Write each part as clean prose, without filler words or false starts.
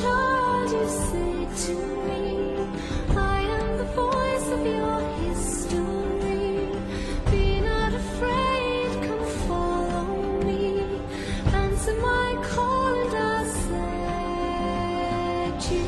child, you say to me, I am the voice of your history. Be not afraid, come follow me. Answer my call and I'll set you.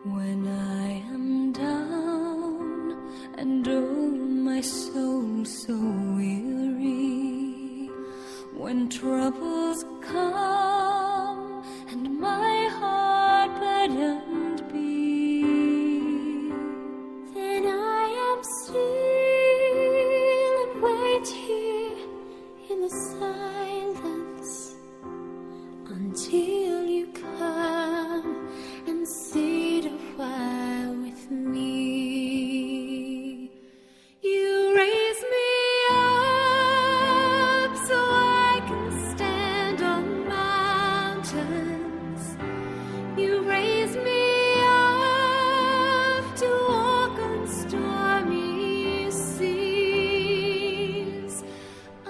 When I am down and oh my soul so weary, when troubles come and my heart burdened be, then I am still and wait here in the silence until you come and sit a while with me. You raise me up so I can stand on mountains. You raise me up to walk on stormy seas. I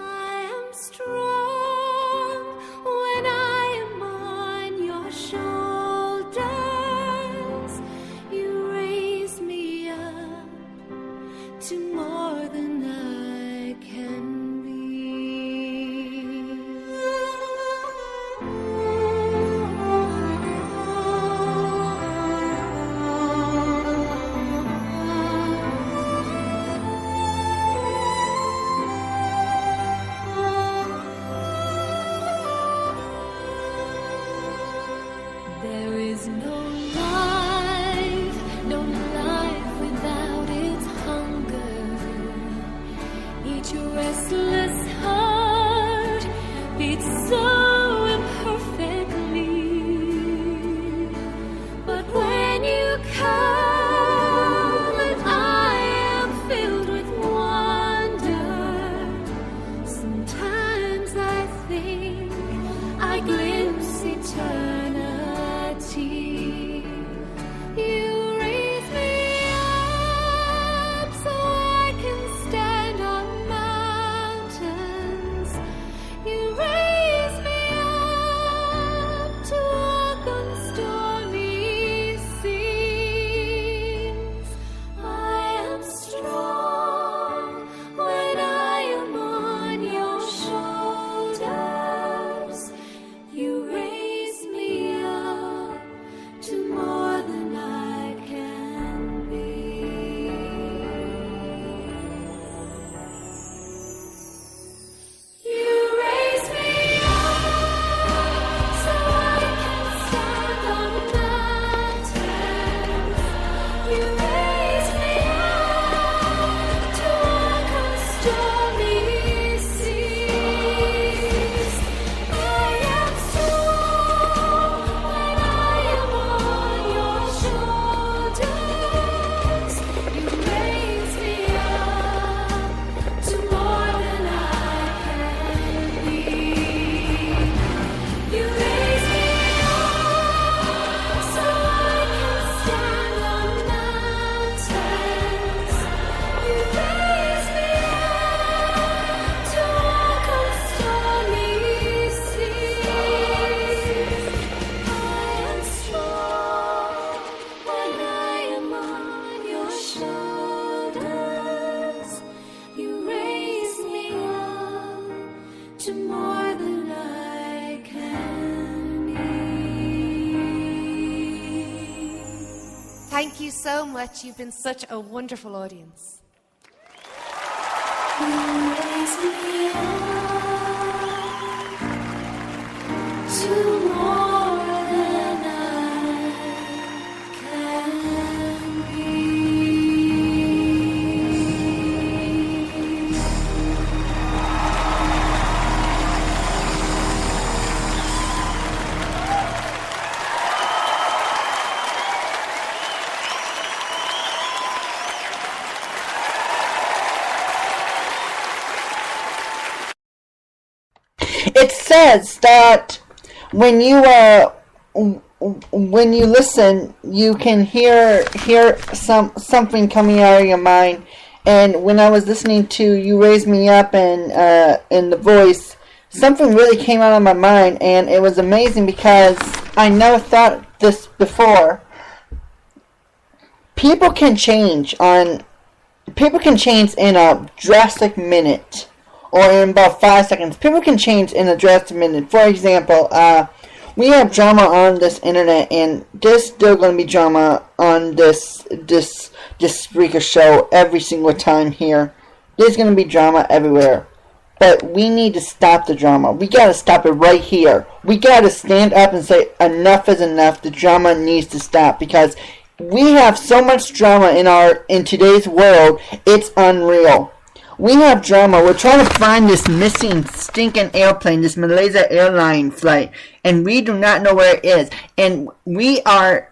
am strong when I am on no life, no life without its hunger. Each restless heart beats so imperfectly. But when you come and I am filled with wonder, sometimes I think I glimpse eternity. You raise me up so I can stand on mountains. You raise me up to walk on stormy seas. I am strong when I am on your shoulders. You raise me up to more than I can be. You raise me up so I can stand on mountains. You raise me up to walk on stormy seas. I am strong when I am on your shoulders. You raise me up to more than I can be. You raise me up so I can stand on mountains. You raise me up to walk on stormy seas. I am strong when I am on your shoulders. You raise me up to more than I can be. Thank you so much. You've been such a wonderful audience. You raise me up to more than I can be. It says that when you listen, you can hear something coming out of your mind. And when I was listening to "You Raise Me Up" and in the voice, something really came out of my mind, and it was amazing because I never thought this before. People can change in a drastic minute, or in about 5 seconds. People can change in a drastic minute. For example, we have drama on this internet, and there's still going to be drama on this Spreaker show every single time here. There's going to be drama everywhere. But we need to stop the drama. We got to stop it right here. We got to stand up and say enough is enough. The drama needs to stop, because we have so much drama in today's world. It's unreal. We have drama. We're trying to find this missing stinking airplane, this Malaysia airline flight, and we do not know where it is. And we are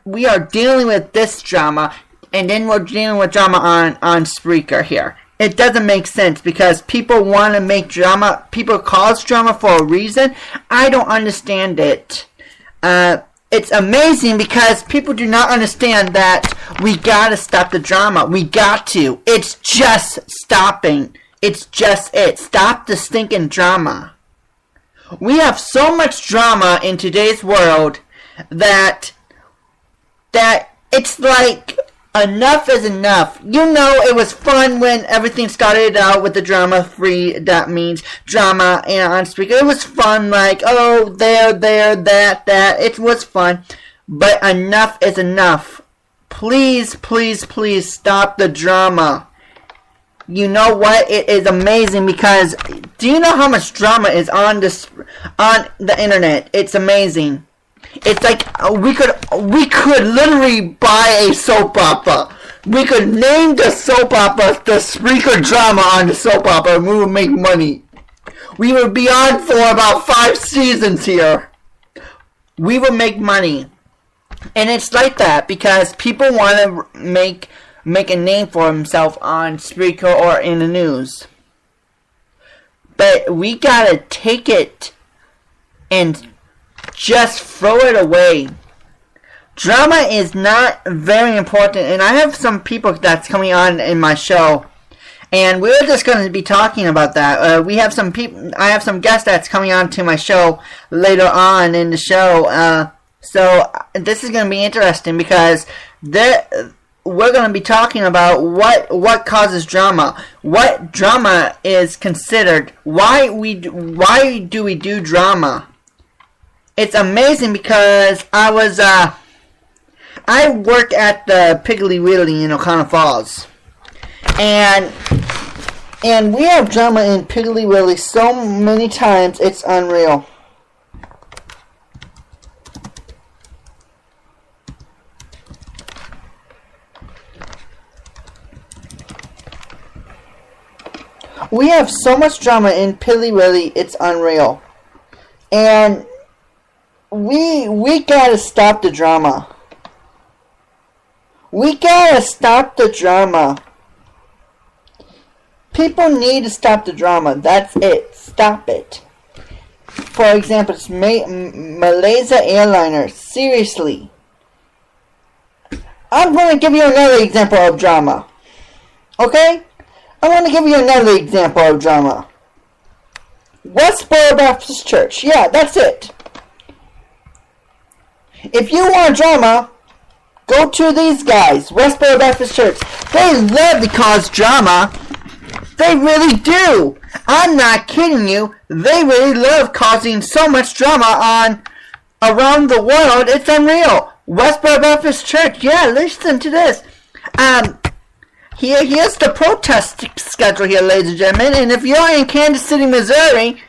dealing with this drama, and then we're dealing with drama on Spreaker here. It doesn't make sense, because people want to make drama. People cause drama for a reason. I don't understand it. It's amazing because people do not understand that we gotta stop the drama. We got to. It's just stopping. It's just it. Stop the stinking drama. We have so much drama in today's world that it's like enough is enough. You know, it was fun when everything started out with the drama free. That means drama and on Spreaker. It was fun, like, oh, there, that. It was fun. But enough is enough. Please, please, please stop the drama. You know what? It is amazing, because do you know how much drama is on the internet? It's amazing. It's like we could literally buy a soap opera. We could name the soap opera the Spreaker drama on the soap opera, and we would make money. We would be on for about 5 seasons here. We would make money. And it's like that because people want to make a name for themselves on Spreaker or in the news. But we gotta take it and just throw it away. Drama is not very important, and I have some people that's coming on in my show, and we're just going to be talking about that. I have some guests that's coming on to my show later on in the show. So this is going to be interesting because we're going to be talking about what causes drama, what drama is considered, why do we do drama. It's amazing because I work at the Piggly Wiggly in O'Connell Falls, and we have drama in Piggly Wiggly so many times it's unreal. We have so much drama in Piggly Wiggly, it's unreal. And we gotta stop the drama. We gotta stop the drama. People need to stop the drama. That's it. Stop it. For example, it's Malaysia Airliner. Seriously. I'm going to give you another example of drama. Okay? I want to give you another example of drama. Westboro Baptist Church. Yeah, that's it. If you want drama, go to these guys, Westboro Baptist Church. They love to cause drama. They really do. I'm not kidding you. They really love causing so much drama around the world. It's unreal. Westboro Baptist Church. Yeah, listen to this. Here's the protest schedule here, ladies and gentlemen. And if you're in Kansas City, Missouri,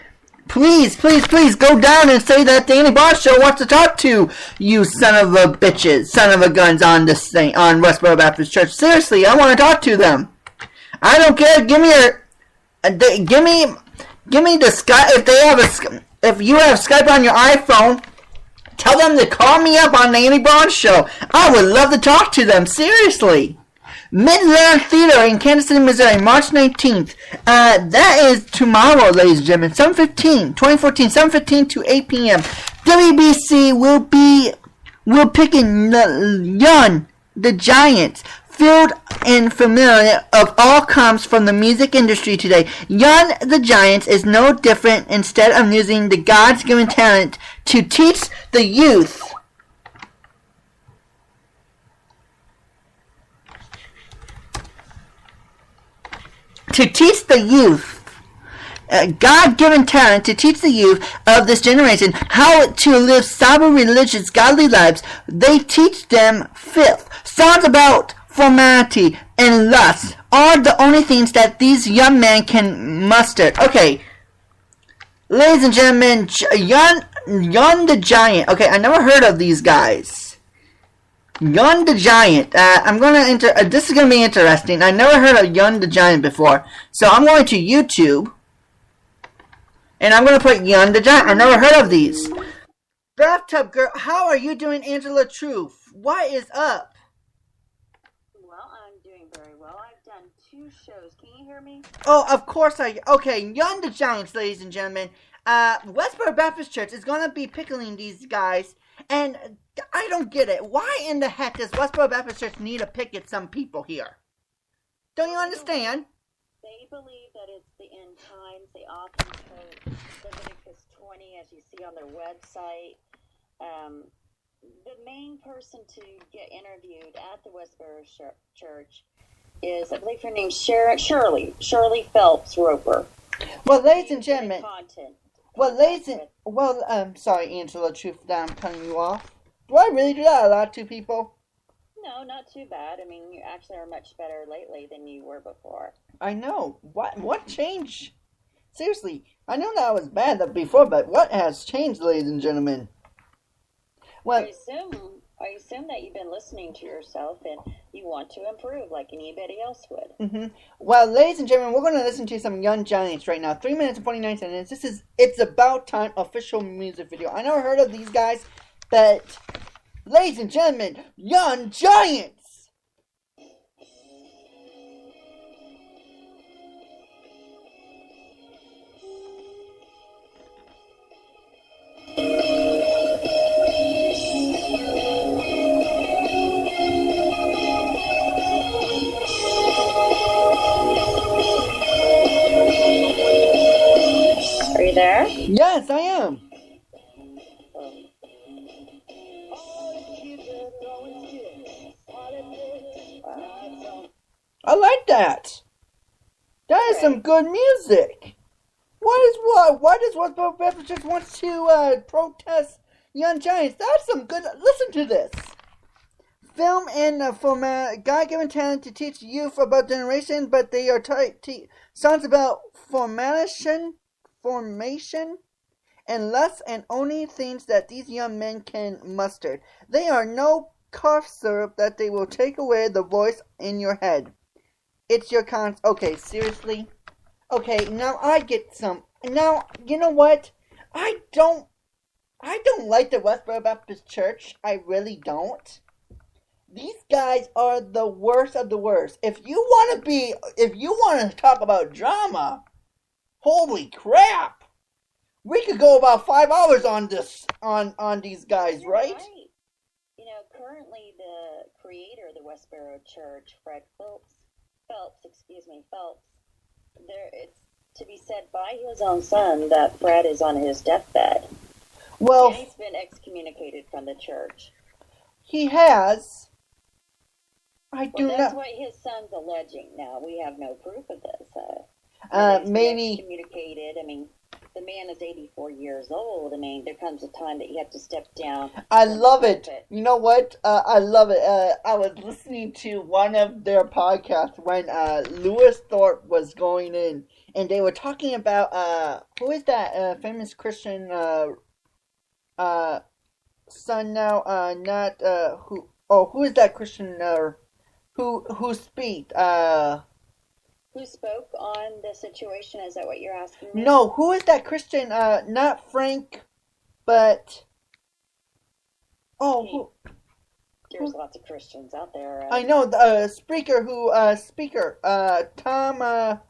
please go down and say that Danny Boss Show wants to talk to you, son of a bitches, son of a guns on this thing, on Westboro Baptist Church. Seriously, I want to talk to them. I don't care. Give me the Skype. If you have Skype on your iPhone, tell them to call me up on the Danny Boss Show. I would love to talk to them. Seriously. Midland Theater in Kansas City, Missouri, March 19th. That is tomorrow, ladies and gentlemen. 2014, 7:15 to 8 p.m. WBC will pick Young, the Giants. Filled and familiar of all comes from the music industry today. Young, the Giants is no different. Instead of using the God's given talent to teach the youth. God-given talent to teach the youth of this generation how to live sober, religious, godly lives. They teach them filth. Songs about formality and lust are the only things that these young men can muster. Okay, ladies and gentlemen, Young the Giant. Okay, I never heard of these guys. Young the Giant. This is gonna be interesting. I never heard of Young the Giant before, so I'm going to YouTube, and I'm gonna put Young the Giant. I never heard of these. Bathtub Girl, how are you doing, Angela Truth? What is up? Well, I'm doing very well. I've done 2 shows. Can you hear me? Oh, of course okay, Young the Giants, ladies and gentlemen. Westboro Baptist Church is gonna be pickling these guys, and I don't get it. Why in the heck does Westboro Baptist Church need to picket some people here? Don't you understand? They believe that it's the end times. They often quote Leviticus 20, as you see on their website. The main person to get interviewed at the Westboro Church is, I believe her name's Shirley Phelps Roper. Well, ladies and gentlemen. Sorry, Angela Truth, that I'm cutting you off. Do I really do that a lot to people? No, not too bad. I mean, you actually are much better lately than you were before. I know. What changed? Seriously, I know that I was bad before, but what has changed, ladies and gentlemen? Well, I assume that you've been listening to yourself and you want to improve like anybody else would. Well, ladies and gentlemen, we're going to listen to some Young Giants right now. 3 minutes and 49 seconds. This is It's About Time official music video. I never heard of these guys, but ladies and gentlemen, Young Giants! Are you there? Yes, I am. I like that. That is some good music. Why does Westboro Beverages want to protest Young Giants? That's some good. Listen to this. Film and format. God-given talent to teach youth about generation, but they are songs about formation, and less and only things that these young men can muster. They are no cough syrup that they will take away the voice in your head. It's your Okay, seriously? Okay, now I get some. Now, you know what? I don't like the Westboro Baptist Church. I really don't. These guys are the worst of the worst. If you want to talk about drama, holy crap! We could go about 5 hours on this, on these guys, right? You know, currently the creator of the Westboro Church, Fred Phelps, it's to be said by his own son that Fred is on his deathbed. Well, and he's been excommunicated from the church. He has. That's what his son's alleging. Now we have no proof of this. Maybe excommunicated. I mean, the man is 84 years old. I mean, there comes a time that you have to step down. I love it. You know what? I love it. I was listening to one of their podcasts when Lewis Thorpe was going in, and they were talking about who is that famous Christian son now? Not who? Oh, who is that Christian? Who speak? Who spoke on the situation? Is that what you're asking me? No, who is that Christian? Not Frank, but there's lots of Christians out there. I know the Spreaker Tom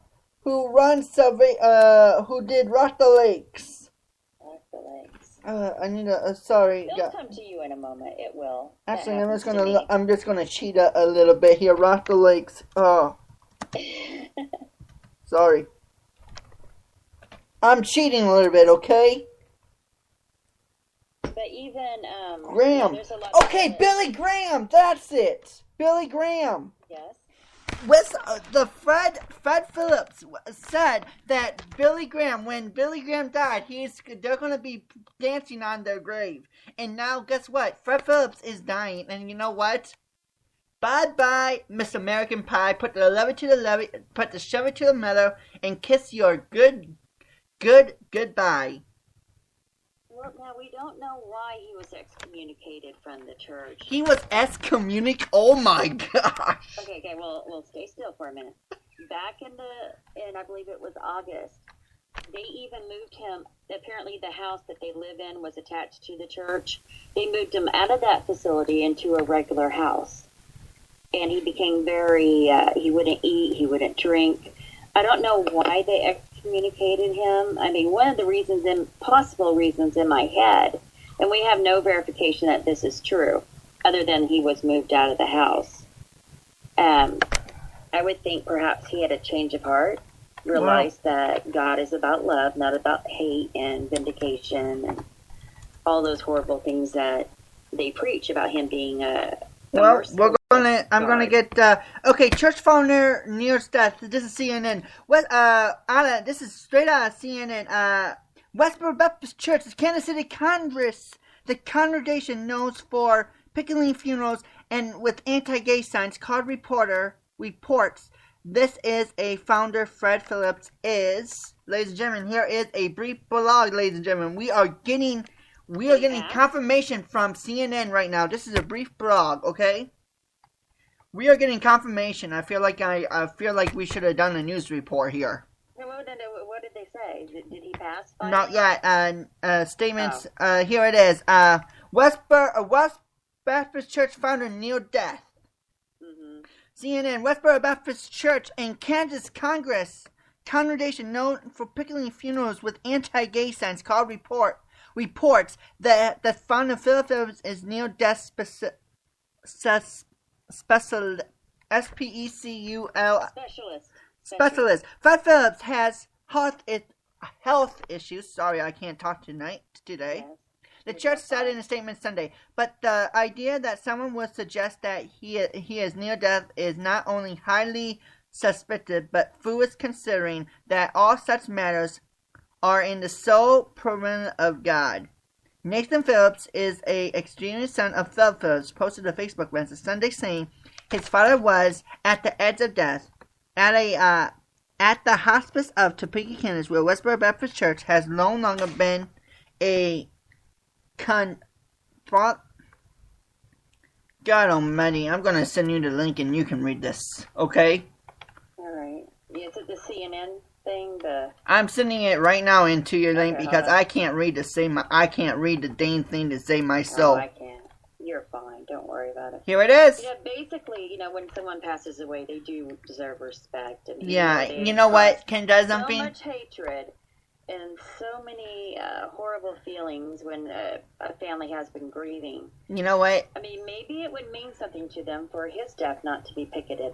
who runs who did Rock the Lakes. Rock the Lakes. I need a sorry. It'll come to you in a moment. It will. Actually, I'm just gonna cheat a little bit here. Rock the Lakes. Oh. Sorry. I'm cheating a little bit, okay? But even Graham. there's a lot okay, Billy Graham. That's it. Billy Graham. Yes. With Fred Phillips said that Billy Graham, when Billy Graham died, they're gonna be dancing on their grave. And now, guess what? Fred Phillips is dying, and you know what? Bye-bye, Miss American Pie. Put the lever to the levee, put the shovel to the meadow, and kiss your goodbye. Well, now we don't know why he was excommunicated from the church. He was excommunicated. Oh my gosh. Okay. Well, we'll stay still for a minute. Back in I believe it was August, they even moved him. Apparently, the house that they live in was attached to the church. They moved him out of that facility into a regular house. And he became very, he wouldn't eat, he wouldn't drink. I don't know why they excommunicated him. I mean, one of the possible reasons in my head, and we have no verification that this is true, other than he was moved out of the house. I would think perhaps he had a change of heart, realized that God is about love, not about hate and vindication and all those horrible things that they preach about him being I'm gonna get church founder news stats. This is CNN. This is straight out of CNN. Westboro Baptist Church, Kansas City Congress. The congregation knows for picketing funerals and with anti-gay signs. Called reports. This is a founder. Fred Phillips is, ladies and gentlemen. Here is a brief blog, ladies and gentlemen. We are getting We are getting confirmation from CNN right now. This is a brief blog, okay? We are getting confirmation. I feel like we should have done a news report here. What did they say? Did he pass? Finally? Not yet. Statements. Here it is. West Baptist Church founder near death. Mm-hmm. CNN. Westboro Baptist Church and Kansas congregation known for picketing funerals with anti-gay signs called reports that the founder Philip Phillips is near death specialist. Fred Phillips has health issues. Sorry, I can't talk today. Yes. The church said in a statement Sunday, but the idea that someone would suggest that he is near death is not only highly suspected, but foolish considering that all such matters are in the sole providence of God. Nathan Phillips is a extremely son of Philip Phillips, posted a Facebook message Sunday saying his father was at the edge of death at the hospice of Topeka, Kansas, where Westboro Baptist Church has no longer been a God almighty, I'm going to send you the link and you can read this, okay? Alright. Is it the CNN thing? I'm sending it right now into your link because I can't read the dang thing to save my soul. Oh, I can't. You're fine. Don't worry about it. Here it is. Yeah, basically, when someone passes away, they do deserve respect. And you know what? Can does something? So much hatred and so many horrible feelings when a family has been grieving. You know what? I mean, maybe it would mean something to them for his death not to be picketed.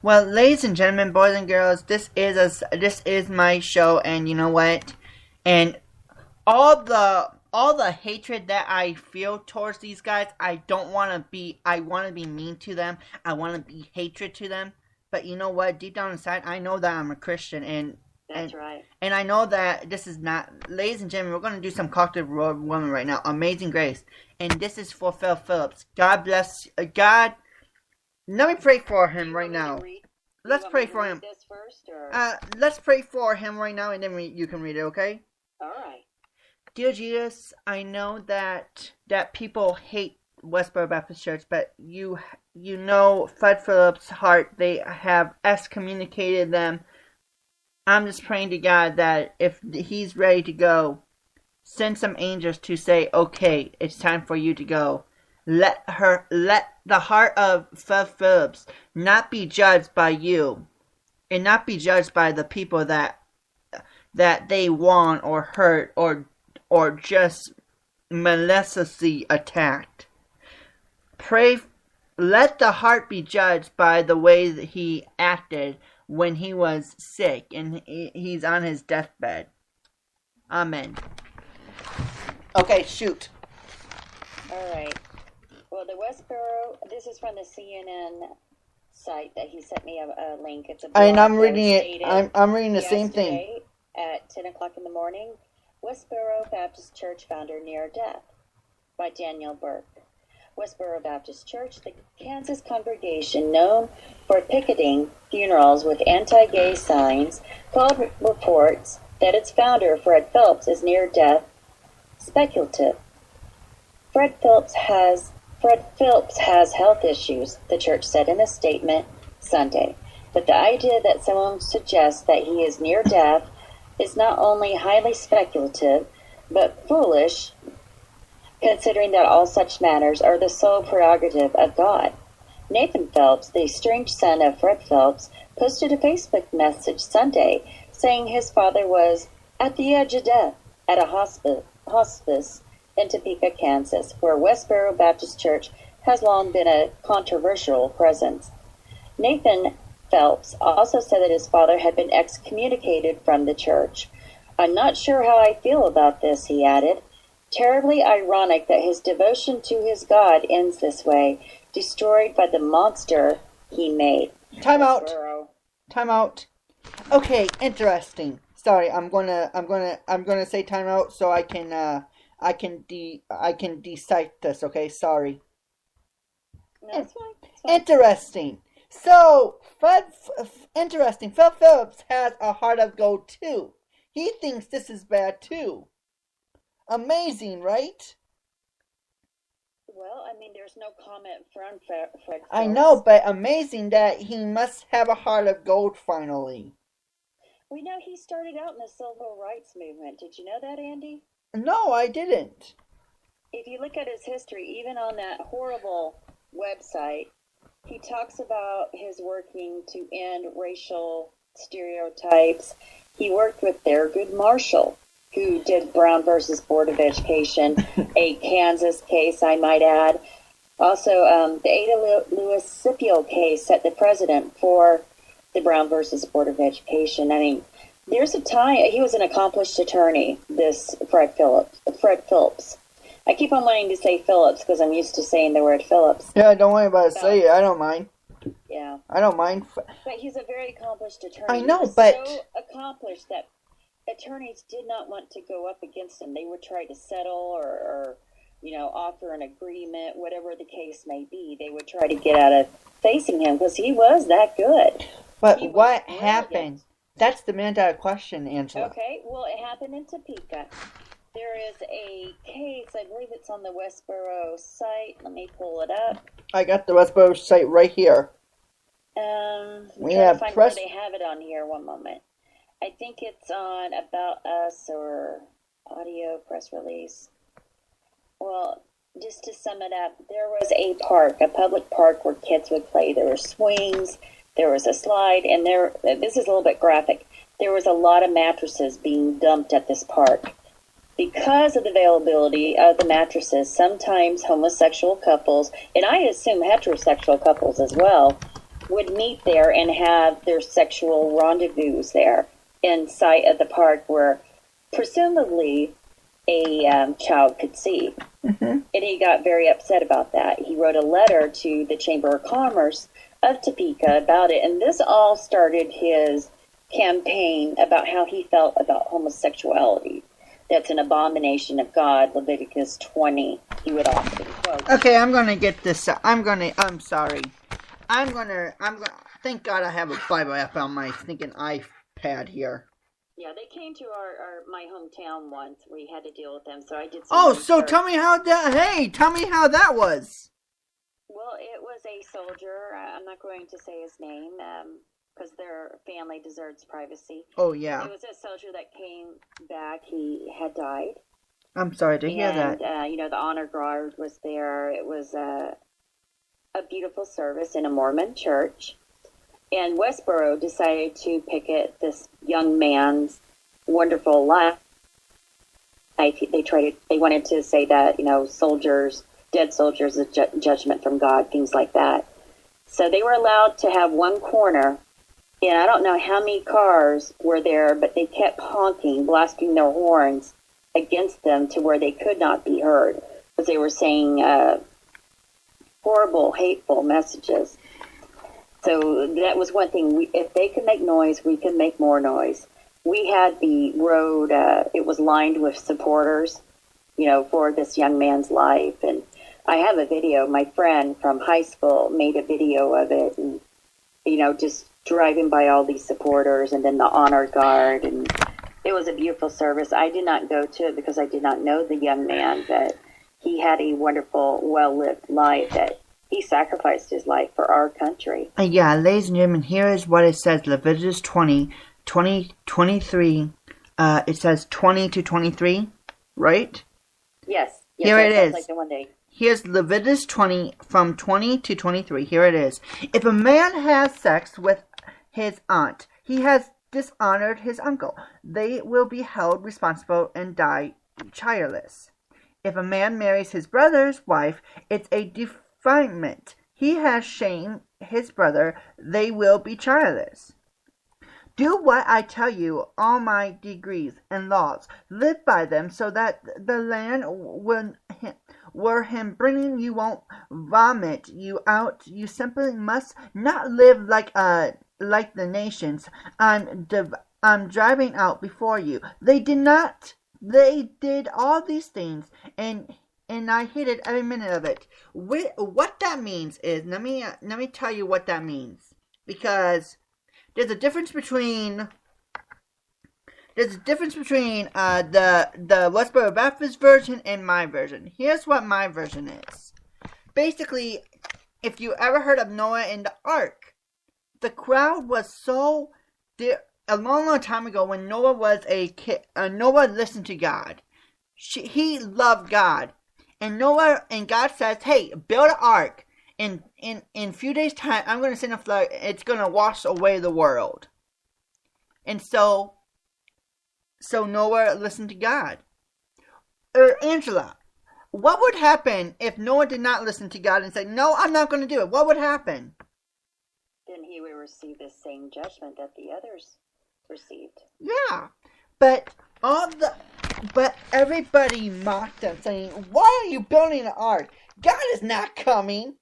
Well, ladies and gentlemen, boys and girls, this is my show, and you know what? And all the hatred that I feel towards these guys, I want to be mean to them. I want to be hatred to them. But you know what? Deep down inside, I know that I'm a Christian, and that's right. And I know that this is not... Ladies and gentlemen, we're going to do some Cocktail Woman right now. Amazing Grace. And this is for Phil Phillips. God bless... God... Let me pray for him right now. Let's pray for him. This first, or? Let's pray for him right now, and then you can read it, okay? All right. Dear Jesus, I know that people hate Westboro Baptist Church, but you know Fred Phillips' heart. They have excommunicated them. I'm just praying to God that if he's ready to go, send some angels to say, okay, it's time for you to go. Let the heart of Fred Phillips not be judged by you, and not be judged by the people that they want or hurt or just maliciously attacked. Pray, let the heart be judged by the way that he acted when he was sick and he's on his deathbed. Amen. Okay, shoot. All right. Well, the Westboro, this is from the CNN site that he sent me a link. It's a blog. And I'm reading it. I'm reading the same thing. At 10 o'clock in the morning, Westboro Baptist Church founder near death by Daniel Burke. Westboro Baptist Church, the Kansas congregation known for picketing funerals with anti-gay signs, called reports that its founder, Fred Phillips, is near death speculative. Fred Phillips has health issues, the church said in a statement Sunday. But the idea that someone suggests that he is near death is not only highly speculative, but foolish, considering that all such matters are the sole prerogative of God. Nathan Phelps, the estranged son of Fred Phelps, posted a Facebook message Sunday saying his father was at the edge of death at a hospice in Topeka, Kansas, where Westboro Baptist Church has long been a controversial presence. Nathan Phelps also said that his father had been excommunicated from the church. I'm not sure how I feel about this, he added. Terribly ironic that his devotion to his God ends this way, destroyed by the monster he made. Time out. Okay, interesting. Sorry, I'm gonna say time out so I can decipher this. Okay, sorry. No, it's fine. Interesting. So, interesting. Fred Phillips has a heart of gold too. He thinks this is bad too. Amazing, right? Well, I mean, there's no comment from Fred I Phillips. know, but amazing that he must have a heart of gold finally. We know he started out in the civil rights movement. Did you know that, Andy? No, I didn't. If you look at his history, even on that horrible website, he talks about his working to end racial stereotypes. He worked with Thurgood Marshall, who did Brown versus Board of Education, a Kansas case, I might add. Also, the Ada Lewis Scipio case set the precedent for the Brown versus Board of Education. I mean, there's a time he was an accomplished attorney. This Fred Phillips. I keep on wanting to say Phillips because I'm used to saying the word Phillips. Yeah, don't worry about it. Say it. I don't mind. Yeah. I don't mind. But he's a very accomplished attorney. I know, he was but so accomplished that attorneys did not want to go up against him. They would try to settle or offer an agreement, whatever the case may be. They would try to get out of facing him because he was that good. But He was what brilliant. happened? That's the $1 question, Angela. Okay, well, it happened in Topeka. There is a case, I believe it's on the Westboro site. Let me pull it up. I got the Westboro site right here. We have to find where they have it on here. One moment. I think it's on About Us or audio press release. Well, just to sum it up, there was a park, a public park where kids would play. There were swings, there was a slide, and this is a little bit graphic. There was a lot of mattresses being dumped at this park. Because of the availability of the mattresses, sometimes homosexual couples, and I assume heterosexual couples as well, would meet there and have their sexual rendezvous there in sight of the park where presumably a child could see. Mm-hmm. And he got very upset about that. He wrote a letter to the Chamber of Commerce of Topeka about it, and this all started his campaign about how he felt about homosexuality. That's an abomination of God, Leviticus 20, he would often quote. Okay, I'm gonna get this. I'm sorry. Thank God I have a Bible app on my stinking iPad here. Yeah, they came to my hometown once. We had to deal with them, so I did some Oh, so research. tell me how that was. Well, it was a soldier. I'm not going to say his name because their family deserves privacy. Oh, yeah. It was a soldier that came back. He had died. I'm sorry to hear that. The honor guard was there. It was a beautiful service in a Mormon church. And Westboro decided to picket this young man's wonderful life. They wanted to say that, dead soldiers, a judgment from God, things like that. So they were allowed to have one corner, and I don't know how many cars were there, but they kept honking, blasting their horns against them to where they could not be heard, because they were saying horrible, hateful messages. So that was one thing. If they could make noise, we could make more noise. We had the road, it was lined with supporters, for this young man's life. And I have a video. My friend from high school made a video of it. And, just driving by all these supporters and then the honor guard. And it was a beautiful service. I did not go to it because I did not know the young man, but he had a wonderful, well-lived life that he sacrificed his life for our country. Yeah, ladies and gentlemen, here is what it says, Leviticus 20, 23. It says 20 to 23, right? Yes. Here it is. Like the one day. Here's Leviticus 20, from 20 to 23. Here it is. If a man has sex with his aunt, he has dishonored his uncle. They will be held responsible and die childless. If a man marries his brother's wife, it's a defilement. He has shamed his brother. They will be childless. Do what I tell you, all my decrees and laws. Live by them, so that the land where him bringing you won't vomit you out. You simply must not live like the nations I'm driving out before you. They did all these things, and I hated every minute of it. What that means is, let me tell you what that means, because there's a difference between there's a difference between the Westboro Baptist version and my version. Here's what my version is. Basically, if you ever heard of Noah and the Ark, the crowd was so a long time ago when Noah was a kid. Noah listened to God. He loved God, and God says, "Hey, build an ark. In a few days' time, I'm going to send a flood. It's going to wash away the world." And so Noah listened to God. Angela, what would happen if Noah did not listen to God and said, "No, I'm not going to do it"? What would happen? Then he would receive the same judgment that the others received. Yeah, but everybody mocked him, saying, "Why are you building an ark? God is not coming.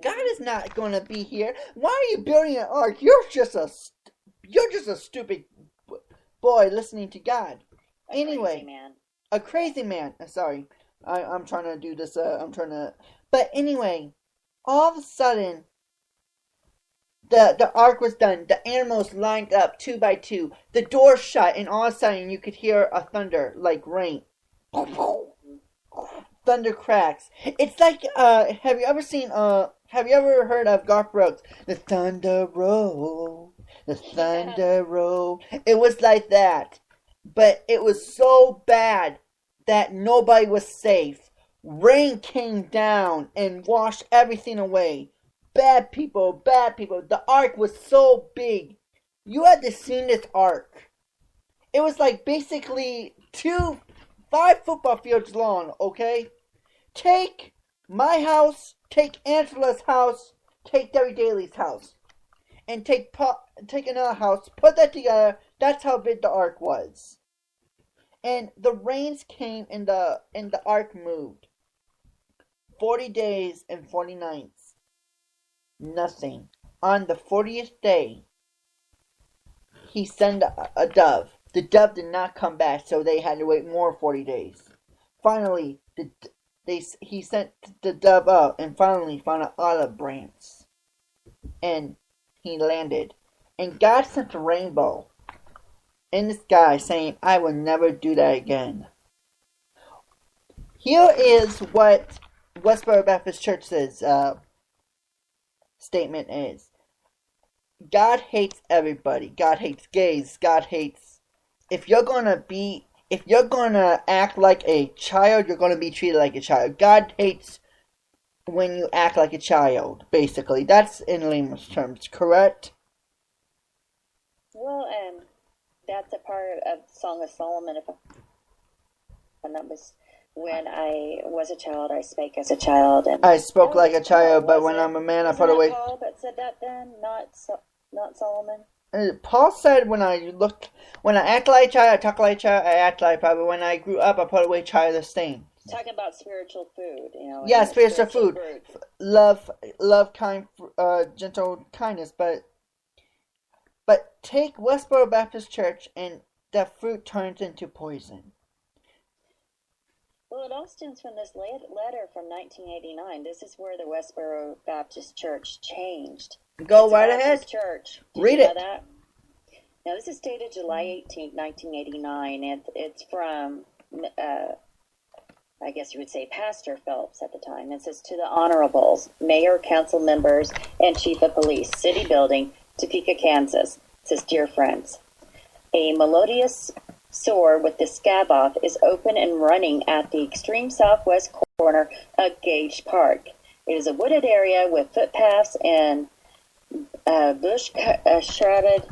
God is not going to be here. Why are you building an ark? You're just a stupid boy listening to God." Anyway, a crazy man. Sorry, I'm trying to do this. But anyway, all of a sudden, the ark was done. The animals lined up 2 by 2. The door shut, and all of a sudden you could hear a thunder like rain. Thunder cracks. It's like have you ever heard of Garth Brooks? The thunder roll, the thunder roll. It was like that, but it was so bad that nobody was safe. Rain came down and washed everything away. Bad people. The ark was so big. You had to see this ark. It was like basically 5 football fields long, okay? Take my house, take Angela's house, take Debbie Daly's house, and take another house, put that together. That's how big the ark was. And the rains came and the ark moved. 40 days and 40 nights. Nothing. On the 40th day, he sent a dove. The dove did not come back, so they had to wait more 40 days. Finally, he sent the dove up and finally found an olive branch. And he landed. And God sent a rainbow in the sky saying, "I will never do that again." Here is what Westboro Baptist Church's statement is. God hates everybody. God hates gays. God hates... If you're gonna act like a child, you're gonna be treated like a child. God hates when you act like a child, basically. That's in layman's terms, correct? Well, that's a part of Song of Solomon. And that was when I was a child, I spake as a child. And I spoke like a child, but when I'm a man, I put away... Paul that said that then, not Solomon? Paul said, when I act like a child, I talk like a child, I act like a child, but when I grew up, I put away childish things. Talking about spiritual food, Yeah, spiritual food. Love, kind, gentle kindness, but take Westboro Baptist Church and the fruit turns into poison. Well, it all stems from this letter from 1989. This is where the Westboro Baptist Church changed. Go right ahead. Church. Read it. That? Now, this is dated July 18, 1989. It's from, I guess you would say, Pastor Phelps at the time. It says, "To the Honorables, Mayor, Council Members, and Chief of Police, City Building, Topeka, Kansas." It says, "Dear friends, a melodious soar with the scab off is open and running at the extreme southwest corner of Gage Park. It is a wooded area with footpaths and bush-shrouded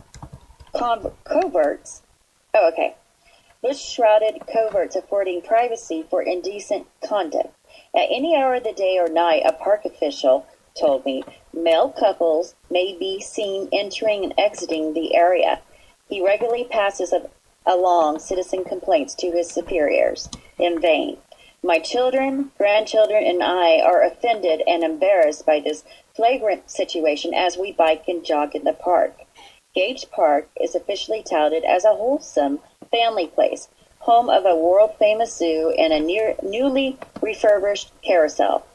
coverts. Bush-shrouded coverts affording privacy for indecent conduct. At any hour of the day or night, a park official told me, male couples may be seen entering and exiting the area. He regularly passes along citizen complaints to his superiors in vain. My children, grandchildren, and I are offended and embarrassed by this flagrant situation as we bike and jog in the park. Gage Park is officially touted as a wholesome family place, home of a world-famous zoo and a newly refurbished carousel,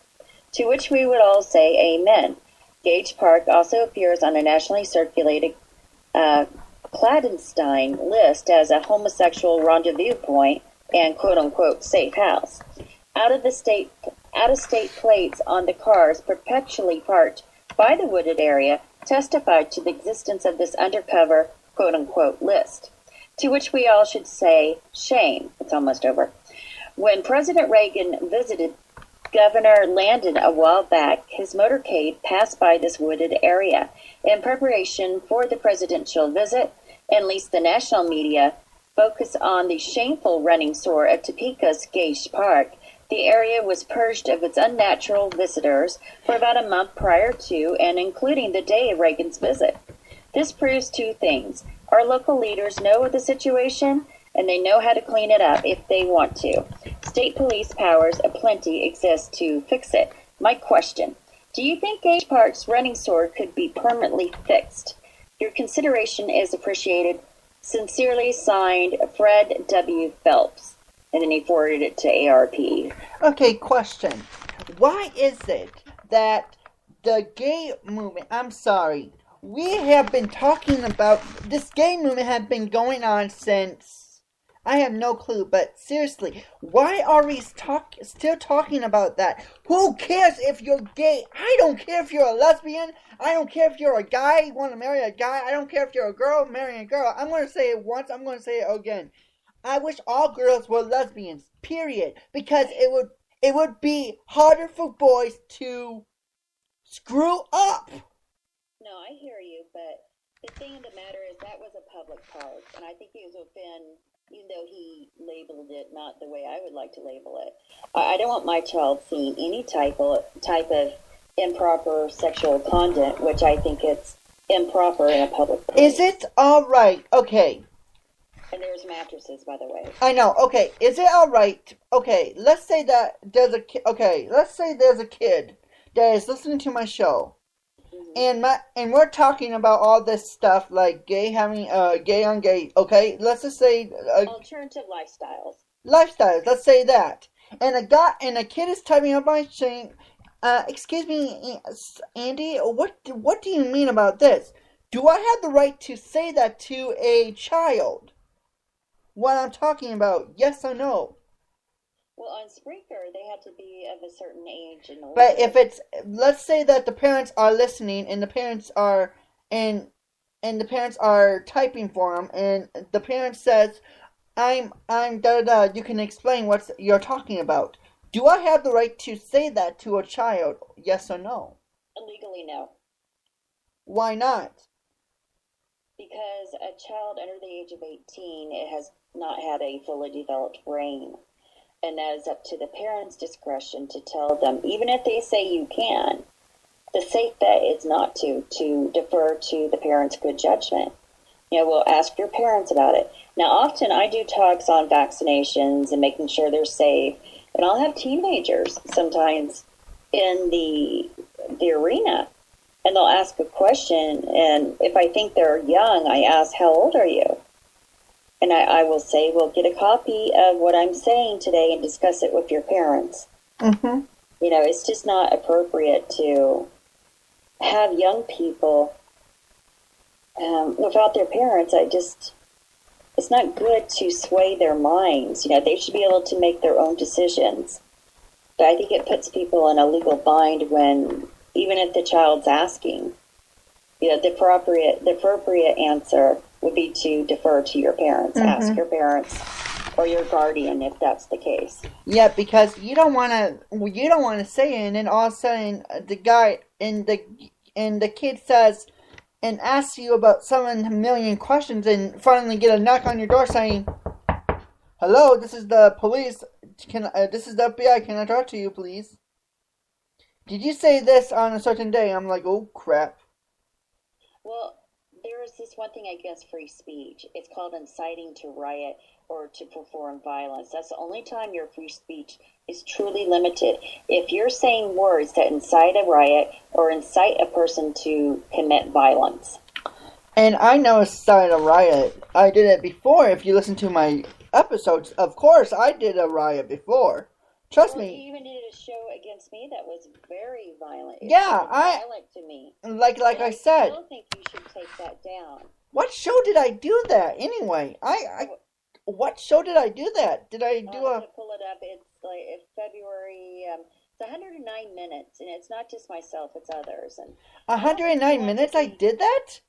to which we would all say amen. Gage Park also appears on a nationally circulated clandestine list as a homosexual rendezvous point and quote-unquote safe house. Out-of-state plates on the cars perpetually parked by the wooded area testified to the existence of this undercover quote-unquote list, to which we all should say, shame. It's almost over. When President Reagan visited Governor Landon a while back, his motorcade passed by this wooded area. In preparation for the presidential visit, at least the national media focused on the shameful running soar at Topeka's Gage Park. The area was purged of its unnatural visitors for about a month prior to and including the day of Reagan's visit. This proves two things. Our local leaders know of the situation, and they know how to clean it up if they want to. State police powers aplenty exist to fix it. My question, do you think Gage Park's running soar could be permanently fixed? Your consideration is appreciated. Sincerely signed, Fred W. Phelps. And then he forwarded it to ARP. Okay, question. Why is it that the gay movement, we have been talking about, this gay movement has been going on since, I have no clue, but seriously, why are we still talking about that? Who cares if you're gay? I don't care if you're a lesbian. I don't care if you're a guy, you want to marry a guy. I don't care if you're a girl, marrying a girl. I'm going to say it once, I'm going to say it again. I wish all girls were lesbians, period. Because it would be harder for boys to screw up. No, I hear you, but the thing of the matter is that was a public park, and I think he was within, even though he labeled it not the way I would like to label it. I don't want my child seeing any type of improper sexual content, which I think it's improper in a public place. Is it alright? Okay. And there's mattresses, by the way. I know. Okay, is it alright? Okay, let's say that there's a kid that is listening to my show, and we're talking about all this stuff like gay on gay. Okay, let's just say alternative lifestyles. Let's say that, and a kid is typing up my saying, "Excuse me, Andy, what do you mean about this? Do I have the right to say that to a child? What I'm talking about, yes or no?" Well, on Spreaker, they had to be of a certain age and older. But if it's, let's say that the parents are listening, and the parents are typing for them, and the parent says, "I'm da da da. You can explain what you're talking about." Do I have the right to say that to a child? Yes or no? Legally, no. Why not? Because a child under the age of 18, it has not had a fully developed brain. And that is up to the parents' discretion to tell them, even if they say you can, the safe bet is not to defer to the parents' good judgment. We'll ask your parents about it. Now, often I do talks on vaccinations and making sure they're safe, and I'll have teenagers sometimes in the arena, and they'll ask a question, and if I think they're young, I ask, "How old are you?" And I will say, "Well, get a copy of what I'm saying today and discuss it with your parents." Mm-hmm. It's just not appropriate to have young people without their parents. It's not good to sway their minds. They should be able to make their own decisions. But I think it puts people in a legal bind when, even if the child's asking, the appropriate answer would be to defer to your parents. Mm-hmm. Ask your parents or your guardian if that's the case. Yeah, because you don't want to say it, and then all of a sudden the guy and the kid says and asks you about 7 million questions, and finally get a knock on your door saying, "Hello, this is the police. This is the FBI. Can I talk to you, please? Did you say this on a certain day?" I'm like, "Oh crap." Well, there is this one thing against free speech. It's called inciting to riot or to perform violence. That's the only time your free speech is truly limited. If you're saying words that incite a riot or incite a person to commit violence. And I know incite a riot. I did it before. If you listen to my episodes, of course I did a riot before. Trust me. You even did a show against me that was very violent. Violent to me. Like I said. I still think you should take that down. What show did I do that anyway? What show did I do that? Did I do To pull it up, it's like February. It's 109 minutes, and it's not just myself; it's others. And 109 minutes? I did that?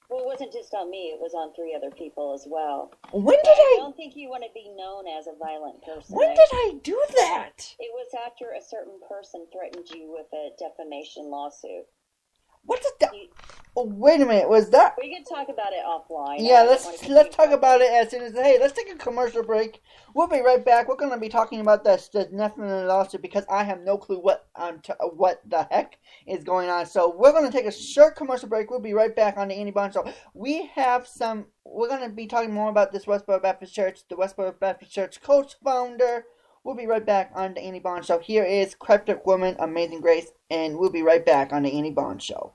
well, it wasn't just on me; it was on 3 other people as well. When did I I? don't think you want to be known as a violent person. When did I do that? It was after a certain person threatened you with a defamation lawsuit. What did that? Oh, wait a minute. Was that? We could talk about it offline. Yeah, let's talk about it as soon as. Hey, let's take a commercial break. We'll be right back. We're going to be talking about this definitely lawsuit because I have no clue what the heck is going on. So we're going to take a short commercial break. We'll be right back on the Andy Bond Show. We're going to be talking more about this Westboro Baptist Church, the Westboro Baptist Church co-founder. We'll be right back on the Andy Bond Show. Here is Cryptic Woman, Amazing Grace, and we'll be right back on the Andy Bond Show.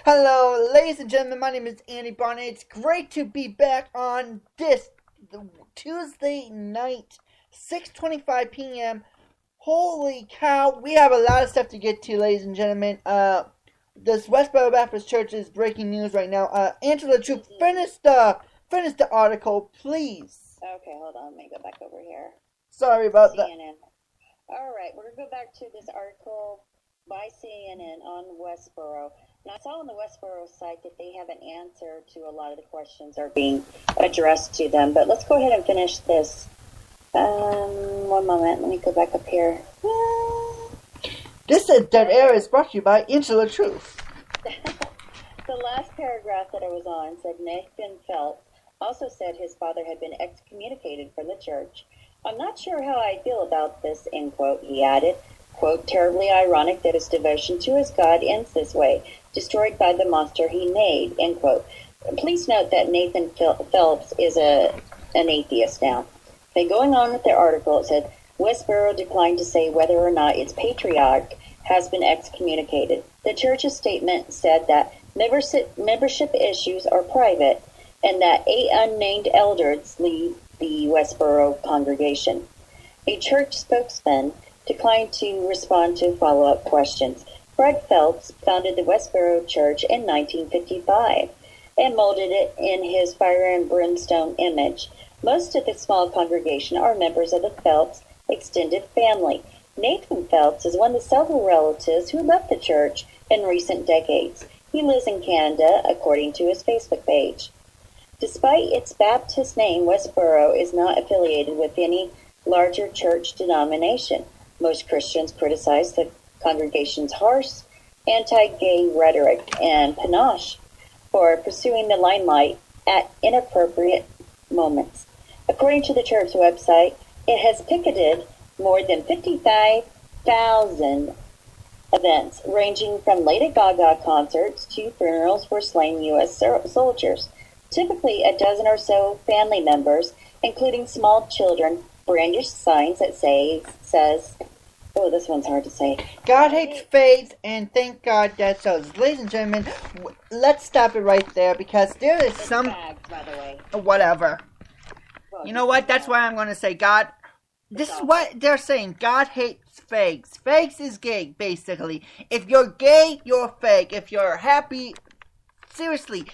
Hello, ladies and gentlemen, my name is Andy Barnett. It's great to be back on this Tuesday night, 6:25 p.m. Holy cow, we have a lot of stuff to get to, ladies and gentlemen. This Westboro Baptist Church is breaking news right now. Angela Drew, finish the article, please. Okay, hold on. Let me go back over here. Sorry about that. CNN. All right, we're going to go back to this article by CNN on Westboro. Now, I saw on the Westboro site that they have an answer to a lot of the questions are being addressed to them. But let's go ahead and finish this. One moment. Let me go back up here. This is Dead Air is brought to you by Angela Truth. The last paragraph that I was on said Nathan Phelps also said his father had been excommunicated from the church. I'm not sure how I feel about this, end quote, he added. Quote, terribly ironic that his devotion to his God ends this way, destroyed by the monster he made, end quote. Please note that Nathan Phelps is an atheist now. Okay, going on with the article, it said, Westboro declined to say whether or not its patriarch has been excommunicated. The church's statement said that membership issues are private and that 8 unnamed elders lead the Westboro congregation. A church spokesman declined to respond to follow-up questions. Fred Phelps founded the Westboro Church in 1955 and molded it in his fire and brimstone image. Most of the small congregation are members of the Phelps extended family. Nathan Phelps is one of several relatives who left the church in recent decades. He lives in Canada, according to his Facebook page. Despite its Baptist name, Westboro is not affiliated with any larger church denomination. Most Christians criticize the congregation's harsh, anti-gay rhetoric and panache for pursuing the limelight at inappropriate moments. According to the church website, it has picketed more than 55,000 events, ranging from Lady Gaga concerts to funerals for slain U.S. soldiers. Typically, a dozen or so family members, including small children, brandish signs that says, oh, this one's hard to say. God hates faith, and thank God that shows. Ladies and gentlemen, let's stop it right there because there is some... Bags, by the way. Whatever. Well, You know what? That's why I'm going to say God... This is what they're saying. God hates fakes. Fakes is gay, basically. If you're gay, you're fake. If you're happy... Seriously...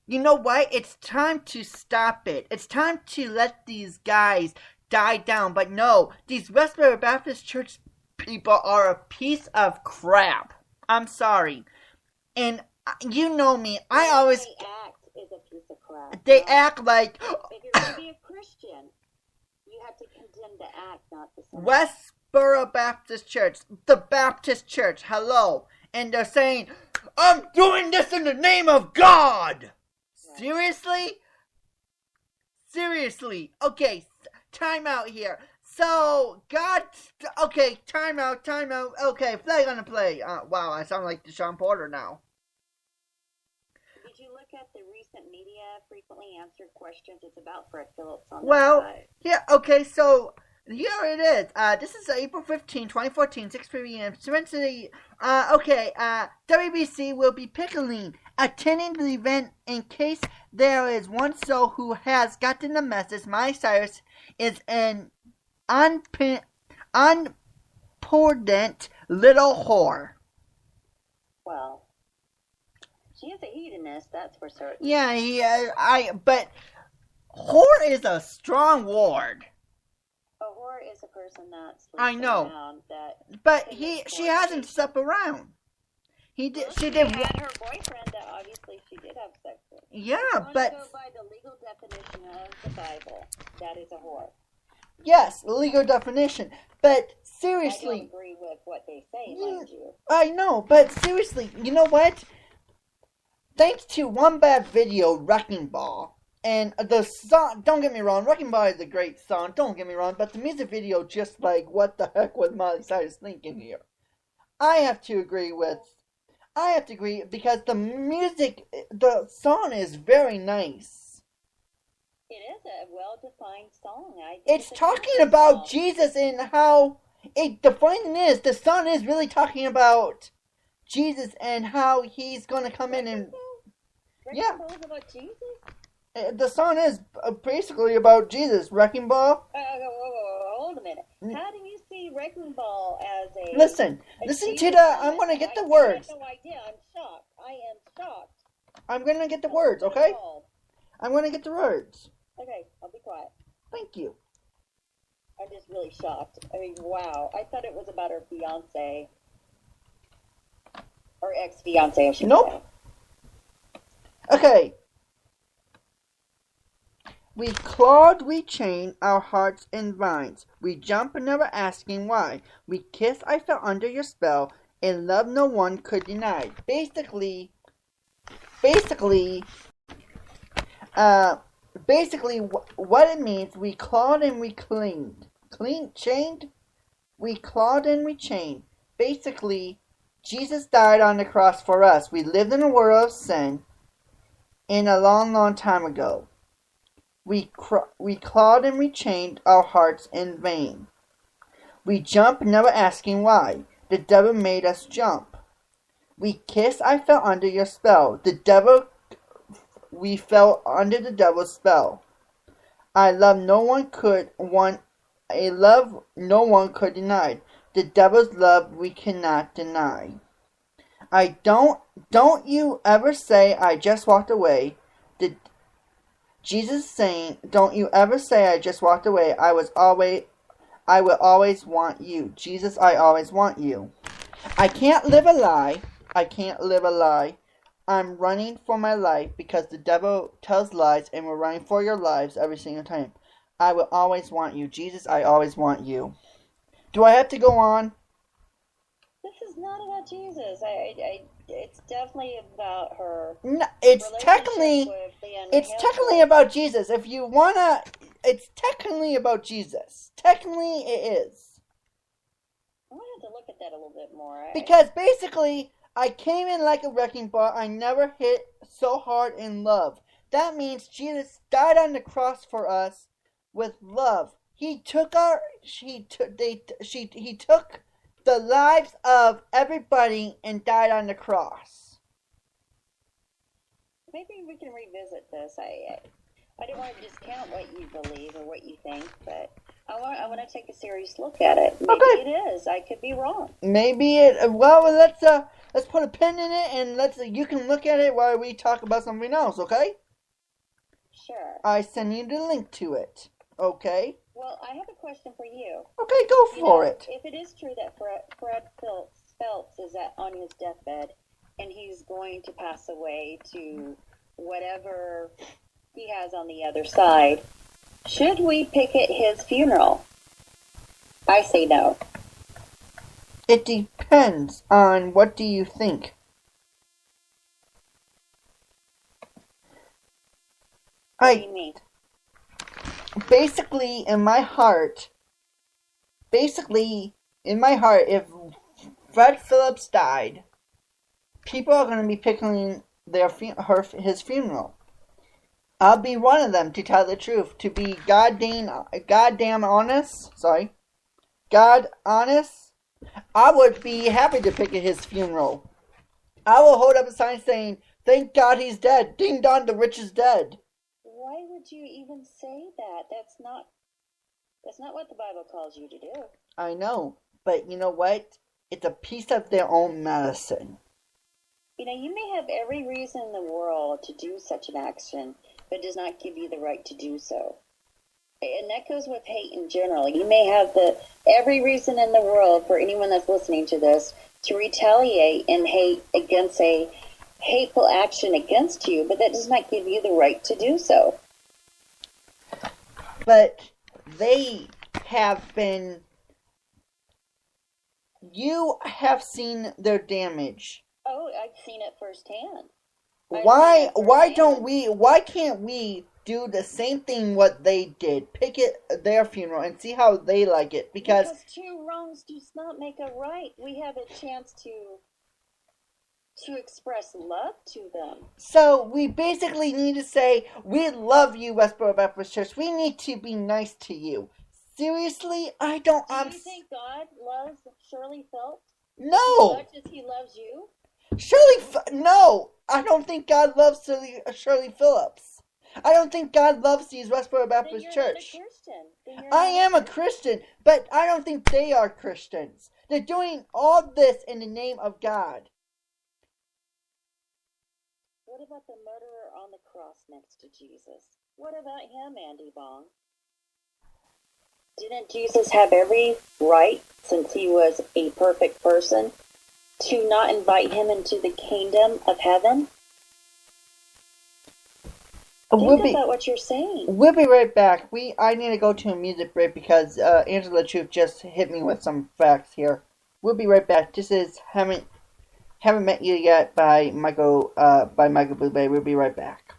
You know what? It's time to stop it. It's time to let these guys die down. But no, these Westboro Baptist Church people are a piece of crap. I'm sorry. And you know me. I always... They act is a piece of crap. They act like... If you're going to be a Christian, you have to condemn the act, not the sin. Westboro Baptist Church. The Baptist Church. Hello. And they're saying, I'm doing this in the name of God. Seriously? Seriously. Okay, time out here. So, God... Okay, time out. Okay, flag on the play. Wow, I sound like Deshaun Porter now. Did you look at the recent media frequently answered questions? It's about Fred Phillips on Well, the side. yeah, okay, so... Here it is. This is April 15, 2014, 6 p.m. WBC will be pickling attending the event in case there is one soul who has gotten the message. Miley Cyrus is an unpardoned little whore. Well, she is a hedonist, that's for certain. Yeah, but whore is a strong word. A whore is a person that sleeps I know. around. But she hasn't slept around. She did. She had her boyfriend that obviously she did have sex with. Yeah, But but go by the legal definition of the Bible, that is a whore. yes, legal definition. But I don't seriously, agree with what they say, mind you. I know. But seriously, you know what? Thanks to one bad video, Wrecking Ball, and the song. Don't get me wrong, Wrecking Ball is a great song. Don't get me wrong, but the music video, just like, what the heck was Miley Cyrus thinking here? I have to agree because the music, the song is very nice. It is a well-defined song. It's talking about Jesus and how the fun is the song is really talking about Jesus and how he's going to come in and... Wrecking Yeah. Ball's about Jesus? The song is basically about Jesus. Wrecking Ball. Whoa, hold a minute. How do you see Wrecking Ball as a... Listen a to Jesus the... I'm going to get the words. I have no idea. I'm shocked. I am shocked. I'm going to get the How words, is it okay? involved? I'm going to get the words. Okay, I'll be quiet. Thank you. I'm just really shocked. I mean, wow. I thought it was about her fiance. Or ex-fiance, I should Nope. say. Okay. We clawed, we chained our hearts in vines. We jump, never asking why. We kiss, I fell under your spell. In love no one could deny. Basically, what it means, we clawed and we chained. We clawed and we chained. Basically, Jesus died on the cross for us. We lived in a world of sin in a long, long time ago. We clawed and we chained our hearts in vain. We jump, never asking why. The devil made us jump. We kissed, I fell under your spell. We fell under the devil's spell. A love no one could deny. The devil's love we cannot deny. Don't you ever say I just walked away. Jesus saying, don't you ever say I just walked away. I will always want you. Jesus, I always want you. I can't live a lie. I'm running for my life because the devil tells lies and we're running for your lives every single time. I will always want you. Jesus, I always want you. Do I have to go on? This is not about Jesus. It's definitely about her. No, it's relationship with technically about Jesus. If you wanna, it's technically about Jesus. Technically, it is. I'm gonna have to look at that a little bit more. Because basically, I came in like a wrecking ball. I never hit so hard in love. That means Jesus died on the cross for us with love. He took the lives of everybody and died on the cross. Maybe we can revisit this. I don't want to discount what you believe or what you think, but I want to take a serious look at it. Maybe Okay. it is. I could be wrong. Maybe it. Well, let's put a pin in it and you can look at it while we talk about something else. Okay? Sure. I send you the link to it. Okay? Well, I have a question for you. Okay, go for it. If it is true that Fred Phelps is on his deathbed and he's going to pass away to whatever he has on the other side, should we picket his funeral? I say no. It depends on what do you think. What do you mean? Basically, in my heart, if Fred Phillips died, people are going to be picking his funeral. I'll be one of them, to tell the truth. To be goddamn honest, I would be happy to pick at his funeral. I will hold up a sign saying, "Thank God he's dead. Ding dong, the rich is dead." Why would you even say that? That's not what the Bible calls you to do. I know, but you know what? It's a piece of their own medicine. You may have every reason in the world to do such an action, but it does not give you the right to do so. And that goes with hate in general. You may have every reason in the world for anyone that's listening to this to retaliate and hate against a hateful action against you, but that does not give you the right to do so. But they have been... You have seen their damage. Oh, I've seen it firsthand. Why can't we do the same thing what they did? Pick their funeral and see how they like it. Because two wrongs does not make a right. We have a chance to express love to them. So we basically need to say, we love you, Westboro Baptist Church. We need to be nice to you. Seriously? Do you think God loves Shirley Phelps? No! As much as he loves you? No! I don't think God loves Shirley Phillips. I don't think God loves these Westboro Baptist Church. I am a Christian, but I don't think they are Christians. They're doing all this in the name of God. What about the murderer on the cross next to Jesus? What about him, Andy Bong? Didn't Jesus have every right, since he was a perfect person, to not invite him into the kingdom of heaven? Think about what you're saying. We'll be right back. I need to go to a music break because Angela Truth just hit me with some facts here. We'll be right back. This is Haven't Met You Yet by Michael Bublé. We'll be right back.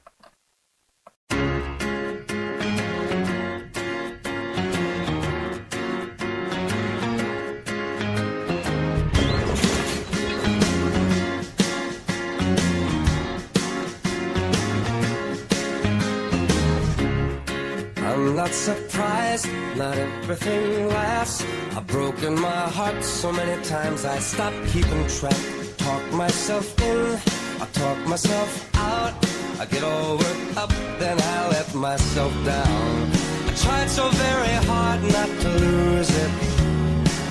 I'm not surprised, not everything lasts. I've broken my heart so many times I stopped keeping track. Talk myself in, I talk myself out. I get all worked up, then I let myself down. I tried so very hard not to lose it.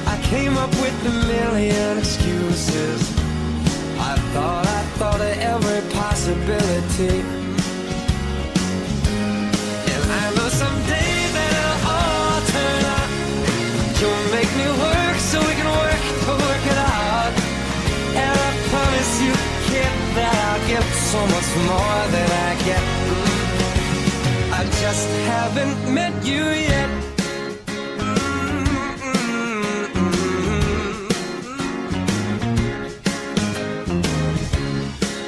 I came up with a million excuses. I thought of every possibility. I know someday that it'll all turn out. You'll make me work so we can work it out. And I promise you, kid, that I'll give so much more than I get. I just haven't met you yet.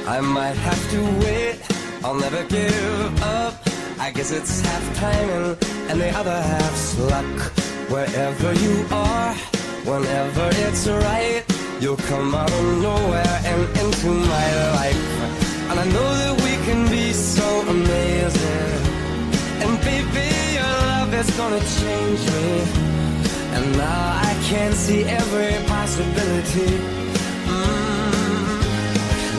I might have to wait, I'll never give up. I guess it's half timing and the other half's luck. Wherever you are, whenever it's right, you'll come out of nowhere and into my life. And I know that we can be so amazing. And baby, your love is gonna change me. And now I can see every possibility.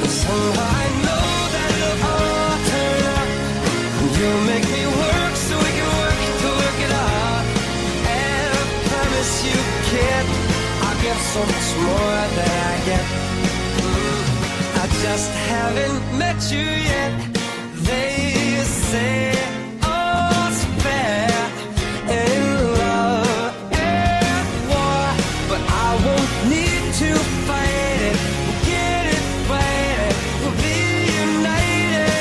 And somehow I know that it'll all turn out. You'll make me work so we can work it out. And I promise you, kid, I'll give so much more than I get. I just haven't met you yet. They say all's fair in love and war, but I won't need to fight it. We'll get it, fight it, we'll be united.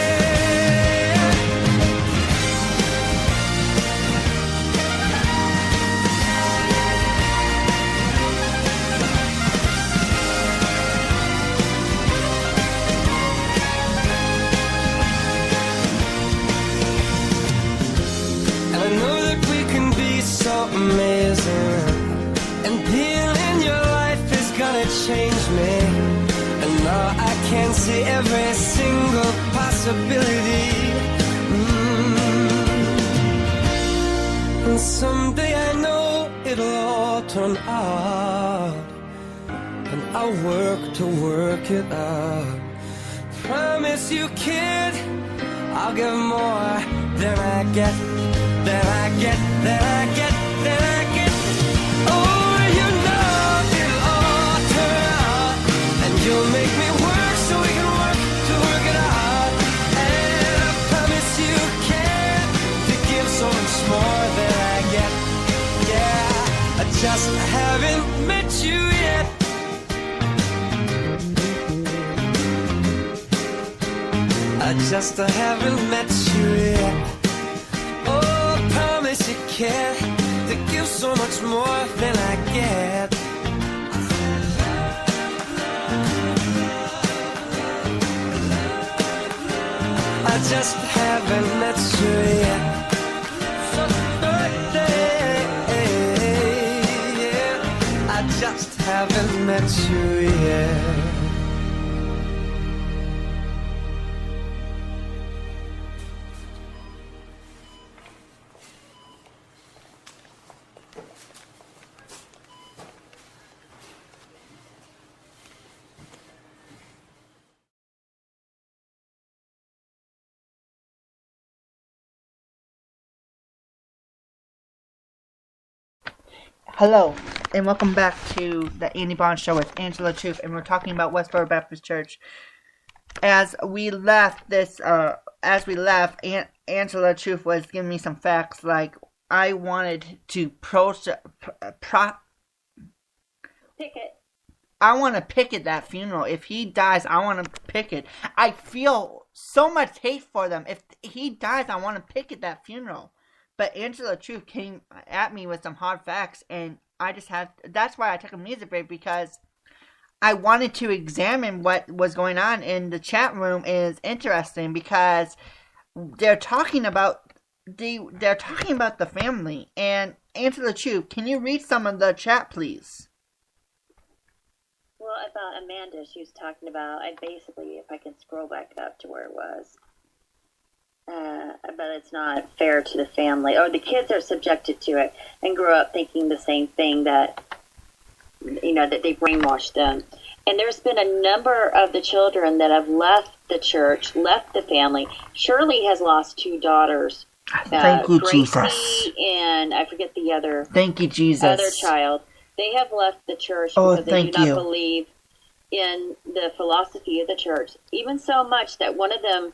So amazing, and being in your life is gonna change me. And now I can see every single possibility. And someday I know it'll all turn out, and I'll work to work it out. Promise you, kid, I'll give more than I get, than I get, than I get, than I get. Oh, you know it'll all turn out, and you'll make me work so we can work to work it out. And I promise you can to give so much more than I get. Yeah, I just haven't met you yet. I just haven't met you yet. Oh, I promise you can to give so much more than I get. I just haven't met you yet. So birthday, yeah. I just haven't met you yet. Hello, and welcome back to the Andy Bond Show with Angela Truth, and we're talking about Westboro Baptist Church. As we left, Angela Truth was giving me some facts, like I wanted to I want to picket that funeral. If he dies, I want to picket. I feel so much hate for them. If he dies, I want to picket that funeral. But Angela Truth came at me with some hard facts, and that's why I took a music break, because I wanted to examine what was going on in the chat room. Is interesting because they're talking about the family. And Angela Truth, can you read some of the chat, please? Well, about Amanda, she was talking about, if I can scroll back up to where it was, but it's not fair to the family. Or the kids are subjected to it and grow up thinking the same thing, that, that they brainwashed them. And there's been a number of the children that have left the church, left the family. Shirley has lost 2 daughters. Thank you, Gracie, Jesus. And I forget the other. Thank you, Jesus. Other child. They have left the church because they do not believe in the philosophy of the church. Even so much that one of them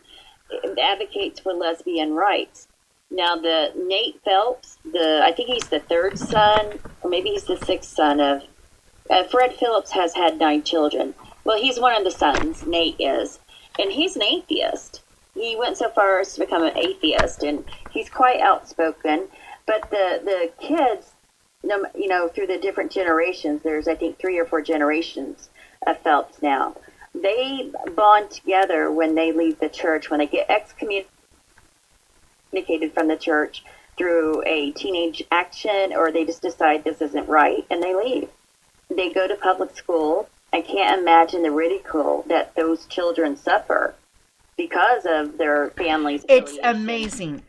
advocates for lesbian rights. Now, the Nate Phelps, I think he's the 3rd son, or maybe he's the 6th son of Fred Phillips has had 9 children. Well, he's one of the sons, Nate is, and he's an atheist. He went so far as to become an atheist, and he's quite outspoken. But the kids, through the different generations, there's, I think, 3 or 4 generations of Phelps now. They bond together when they leave the church, when they get excommunicated from the church through a teenage action, or they just decide this isn't right, and they leave. They go to public school. I can't imagine the ridicule that those children suffer because of their families. It's amazing.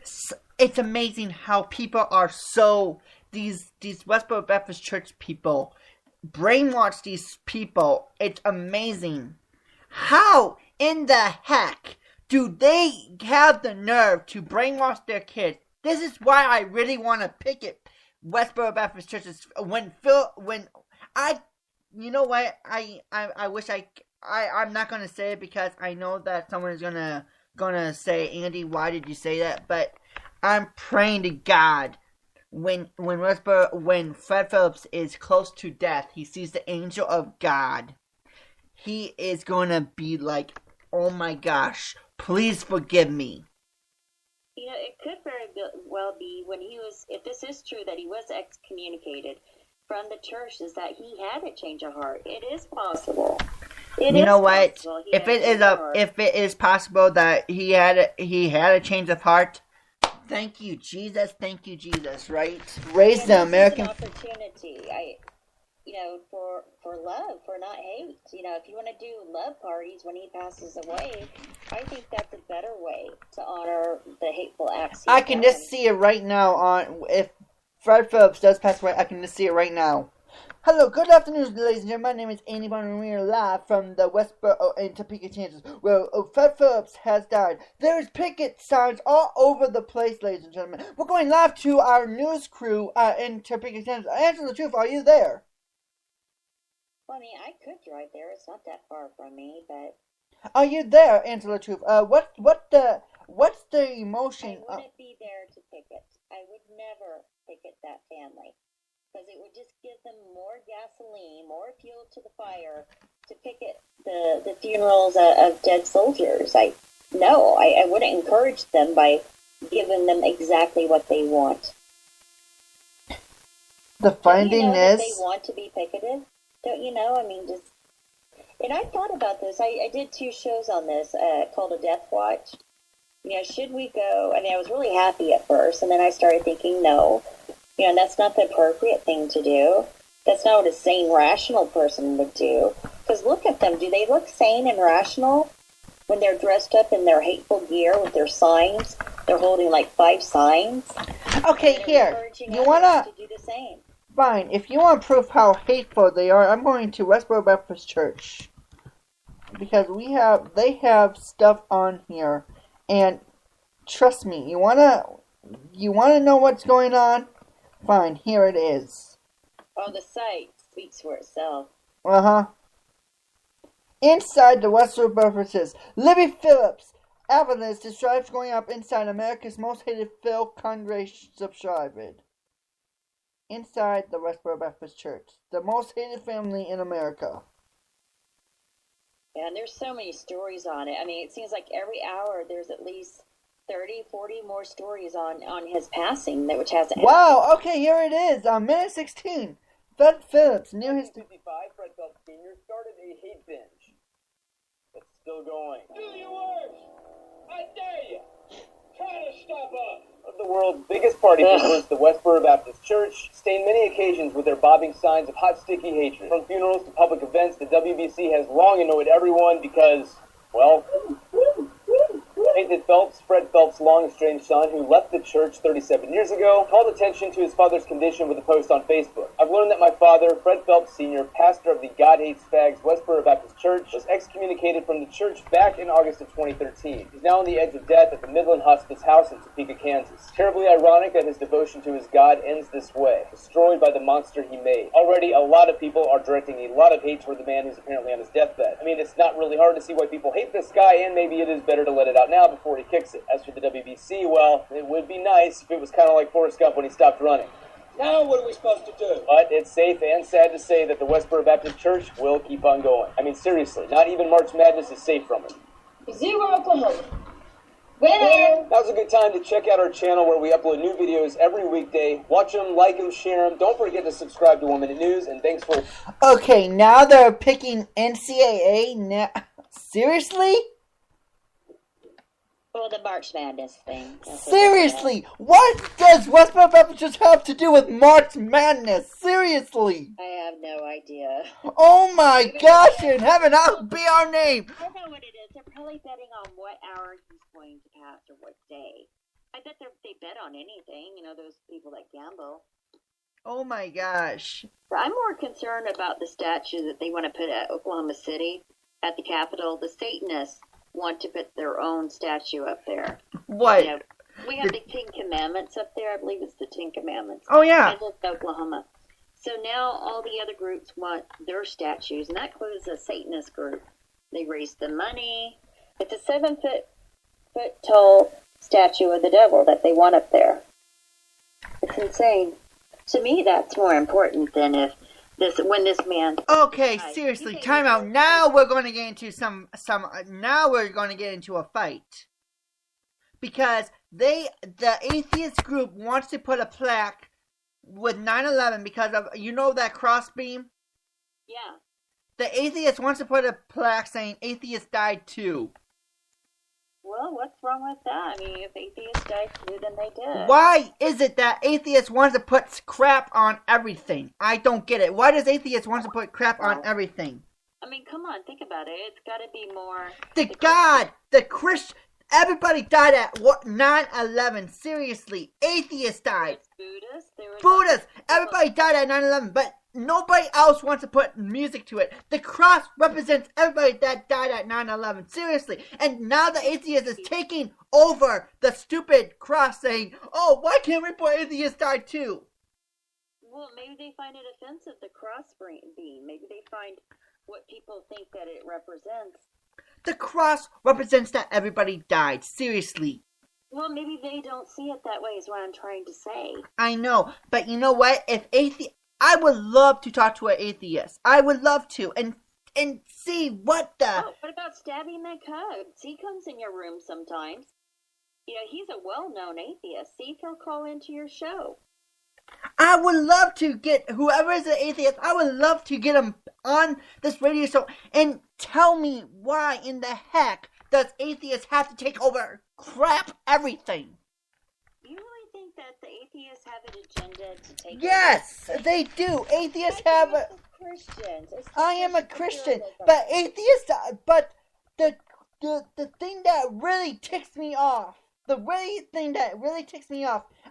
It's amazing how people are so... These Westboro Baptist Church people brainwash these people. It's amazing. How in the heck do they have the nerve to brainwash their kids? This is why I really want to picket Westboro Baptist churches. I'm not gonna say it because I know that someone is gonna say, Andy, why did you say that? But I'm praying to God. When Fred Phillips is close to death, he sees the angel of God. He is going to be like, oh my gosh, please forgive me. It could very well be when he was, if this is true, that he was excommunicated from the church, is that he had a change of heart. It is possible. If it is possible that he had a change of heart, thank you, Jesus, right? Raise the American... This is an opportunity, for love, for not hate. If you want to do love parties when he passes away, I think that's a better way to honor the hateful acts. I can just see it right now if Fred Phillips does pass away, I can just see it right now. Hello, good afternoon, ladies and gentlemen. My name is Andy Bond, and we are live from the Westboro in Topeka, Kansas, where Fred Phillips has died. There's picket signs all over the place, ladies and gentlemen. We're going live to our news crew in Topeka, Kansas. Angela Truth, are you there? Well, I could drive there. It's not that far from me, but... Are you there, Angela Truth? What's the emotion? I wouldn't be there to picket. I would never picket that family. Because it would just give them more gasoline, more fuel to the fire to picket the funerals of dead soldiers. I wouldn't encourage them by giving them exactly what they want. The finding is... they want to be picketed? Don't you know? And I thought about this. I did 2 shows on this called A Death Watch. Should we go? I was really happy at first, and then I started thinking, no. That's not the appropriate thing to do. That's not what a sane, rational person would do. Because look at them. Do they look sane and rational when they're dressed up in their hateful gear with their signs? They're holding like 5 signs. Okay, here. You wanna... to do the same. Fine. If you want proof how hateful they are, I'm going to Westboro Baptist Church. Because they have stuff on here. And trust me, you wanna know what's going on? Fine, here it is. Oh, the site speaks for itself. Uh-huh. Inside the Western references, Libby Phillips, evidence describes growing up inside America's most hated Phil Congress subscribed. Inside the Westboro Baptist Church, the most hated family in America. Yeah, and there's so many stories on it. I mean, it seems like every hour there's at least 30, 40 more stories on his passing, which hasn't happened. Wow, okay, here it is. On minute 16, Fred Phillips knew his... 1955, Fred Phelps Sr. started a hate binge. It's still going. Do your worst! I dare you! Try to stop us! One of the world's biggest party peoples, the Westboro Baptist Church, stained many occasions with their bobbing signs of hot, sticky hatred. From funerals to public events, the WBC has long annoyed everyone because, well... Painted Phelps, Fred Phelps' long-estranged son, who left the church 37 years ago, called attention to his father's condition with a post on Facebook. I've learned that my father, Fred Phelps Sr., pastor of the God Hates Fags Westboro Baptist Church, was excommunicated from the church back in August of 2013. He's now on the edge of death at the Midland Hospice House in Topeka, Kansas. Terribly ironic that his devotion to his God ends this way, destroyed by the monster he made. Already, a lot of people are directing a lot of hate toward the man who's apparently on his deathbed. I mean, it's not really hard to see why people hate this guy, and maybe it is better to let it out now before he kicks it. As for the WBC, well, it would be nice if it was kind of like Forrest Gump when he stopped running. Now what are we supposed to do? But it's safe and sad to say that the Westboro Baptist Church will keep on going. I mean, seriously, not even March Madness is safe from it. 0 Oklahoma. Winner! Now's a good time to check out our channel where we upload new videos every weekday. Watch them, like them, share them. Don't forget to subscribe to 1 Minute News, and thanks for... Okay, now they're picking NCAA now. Seriously? Well, the March Madness thing. Seriously, what does Westboro Baptist Church have to do with March Madness? Seriously. I have no idea. Oh my gosh, in heaven, that'll be our name. I don't know what it is. They're probably betting on what hour he's going to pass or what day. I bet they bet on anything, those people that gamble. Oh my gosh. But I'm more concerned about the statue that they want to put at Oklahoma City, at the Capitol. The Satanists want to put their own statue up there. What? We have the Ten Commandments up there. I believe it's the Ten Commandments. Oh, yeah. In Oklahoma. So now all the other groups want their statues, and that includes a Satanist group. They raised the money. It's a 7-foot tall statue of the devil that they want up there. It's insane. To me, that's more important than when this man... Okay, seriously, time out. Now we're going to get into now we're going to get into a fight. Because the atheist group wants to put a plaque with 9/11 because of, that crossbeam? Yeah. The atheist wants to put a plaque saying atheists died too. Well, what's wrong with that? I mean, if atheists died too, then they did. Why is it that atheists want to put crap on everything? I don't get it. Why does atheists want to put crap on everything? I mean, come on, think about it. It's got to be more... The Christian... Everybody died at 9/11. Seriously. Atheists died. Buddhists. Everybody died at 9/11. But nobody else wants to put music to it. The cross represents everybody that died at 9/11. Seriously. And now the atheist is taking over the stupid cross saying, oh, why can't we put atheists died too? Well, maybe they find it offensive, the cross beam. Maybe they find what people think that it represents. The cross represents that everybody died. Seriously. Well, maybe they don't see it that way is what I'm trying to say. I know. But you know what? I would love to talk to an atheist. I would love to. And see what the... Oh, what about stabbing that Cubs? He comes in your room sometimes. He's a well-known atheist. See if he'll call into your show. I would love to get whoever is an atheist. I would love to get him on this radio show and tell me why in the heck does atheists have to take over crap everything. You really think that the atheists have an agenda to take Yes, they do. Atheists have a... Christians. I am a Christian, but atheists... But the thing that really ticks me off,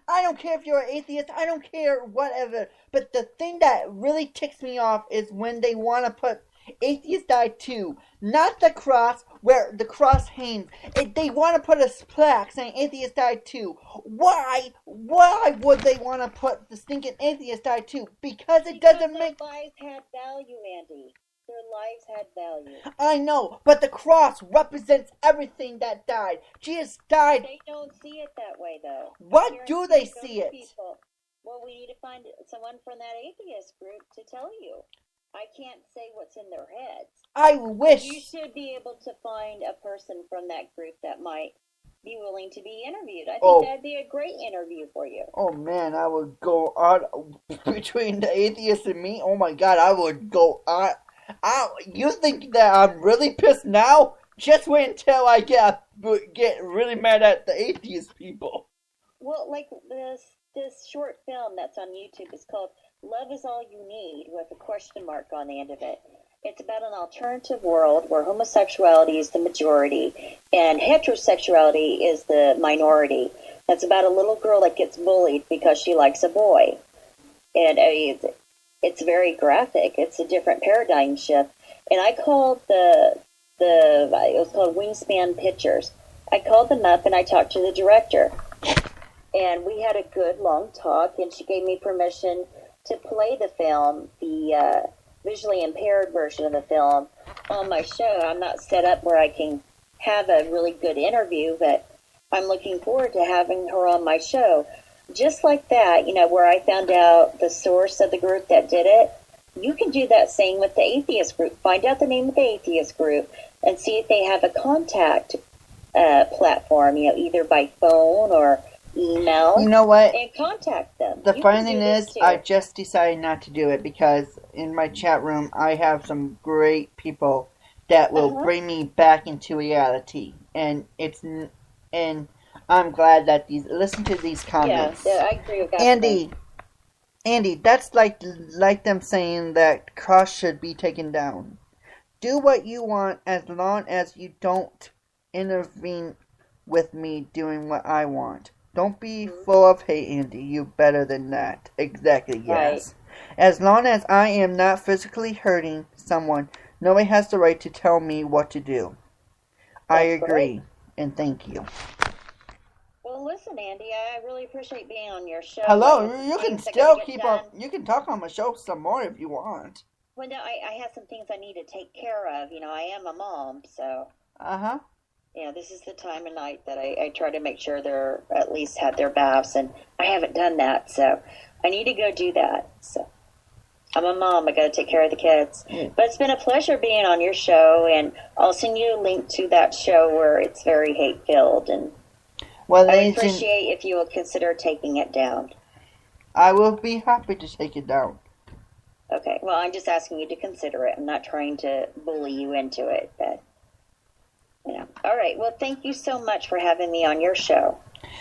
I don't care if you're an atheist, I don't care whatever, but the thing that really ticks me off is when they want to put Atheists died too. Not the cross where the cross hangs. They want to put a plaque saying atheists died too. Why? Why would they want to put the stinking atheists died too? Because it doesn't make... Their lives had value, Andy. Their lives had value. I know, but the cross represents everything that died. Jesus died. They don't see it that way, though. What do they see it? People. Well, we need to find someone from that atheist group to tell you. I can't say what's in their heads. I wish. You should be able to find a person from that group that might be willing to be interviewed. I think that'd be a great interview for you. Oh man, I would go on between the atheist and me. Oh my God, I would go on. You think that I'm really pissed now? Just wait until I get really mad at the atheist people. Well, like this short film that's on YouTube is called Love Is All You Need, with a question mark on the end of it. It's about an alternative world where homosexuality is the majority and heterosexuality is the minority. It's about a little girl that gets bullied because she likes a boy. And it's very graphic. It's a different paradigm shift. And I called it was called Wingspan Pictures. I called them up and I talked to the director. And we had a good long talk, and she gave me permission to play the film, the visually impaired version of the film, on my show. I'm not set up where I can have a really good interview, but I'm looking forward to having her on my show. Just like that, where I found out the source of the group that did it, you can do that same with the atheist group. Find out the name of the atheist group and see if they have a contact platform, either by phone or email. You know what? And contact them. The funny thing is, I just decided not to do it because in my chat room, I have some great people that will bring me back into reality, and I'm glad that listen to these comments. Yeah, I agree with that. Andy, that's like them saying that cross should be taken down. Do what you want as long as you don't intervene with me doing what I want. Don't be full of hate, Andy. You better than that. Exactly, yes. Right. As long as I am not physically hurting someone, nobody has the right to tell me what to do. I agree, right. And thank you. Well, listen, Andy, I really appreciate being on your show. Hello, you can still keep on. You can talk on my show some more if you want. Well, no, I have some things I need to take care of. I am a mom, so. This is the time of night that I try to make sure they're at least had their baths, and I haven't done that, so I need to go do that. So I'm a mom. I got to take care of the kids. But it's been a pleasure being on your show, and I'll send you a link to that show where it's very hate-filled, and I appreciate if you will consider taking it down. I will be happy to take it down. Okay. Well, I'm just asking you to consider it. I'm not trying to bully you into it, but. All right. Well, thank you so much for having me on your show.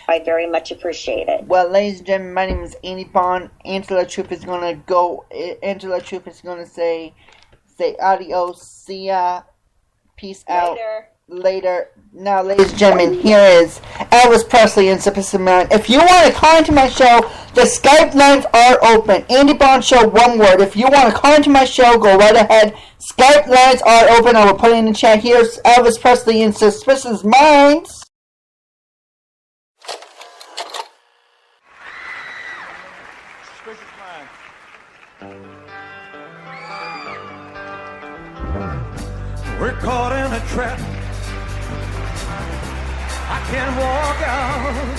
I very much appreciate it. Well, ladies and gentlemen, my name is Andy Bond. Angela Troop is going to go. Angela Troop is going to say adios. See ya. Peace out. Later. Now, ladies and gentlemen, here is Elvis Presley and Submissive Man. If you want to call into my show, the Skype lines are open. Andy Bond Show, one word. If you want to call into my show, go right ahead. Skype lines are open. I will put it in the chat. Here's Elvis Presley and Suspicious Minds. Suspicious Minds. We're caught in a trap. I can't walk out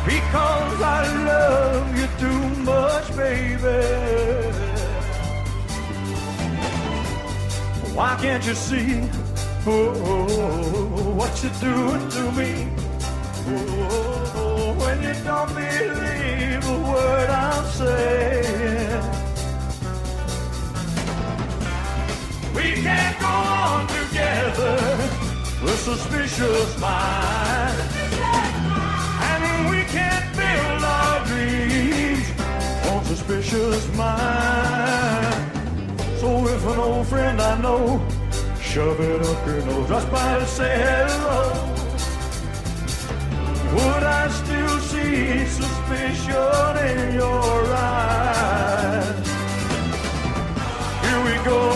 because I love you too much, baby. Why can't you see what you're doing to me? When you don't believe a word I'm saying. We can't go on together with suspicious minds, and we can't build our dreams on suspicious minds. So if an old friend I know shove it up your nose just by to say hello, would I still see suspicion in your eyes? Here we go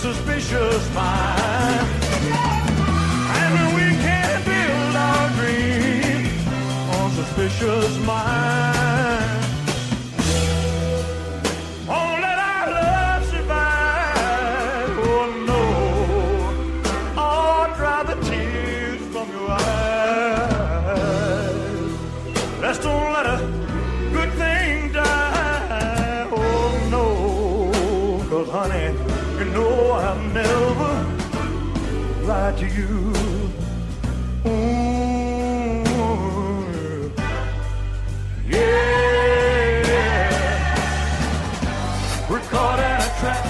suspicious mind. And we can build our dreams on suspicious mind. Oh, let our love survive. Oh no, oh, dry the tears from your eyes. Let's don't let a good thing die. Oh no, 'cause honey, you know I'll never lie to you. Ooh, yeah. We're caught in a trap.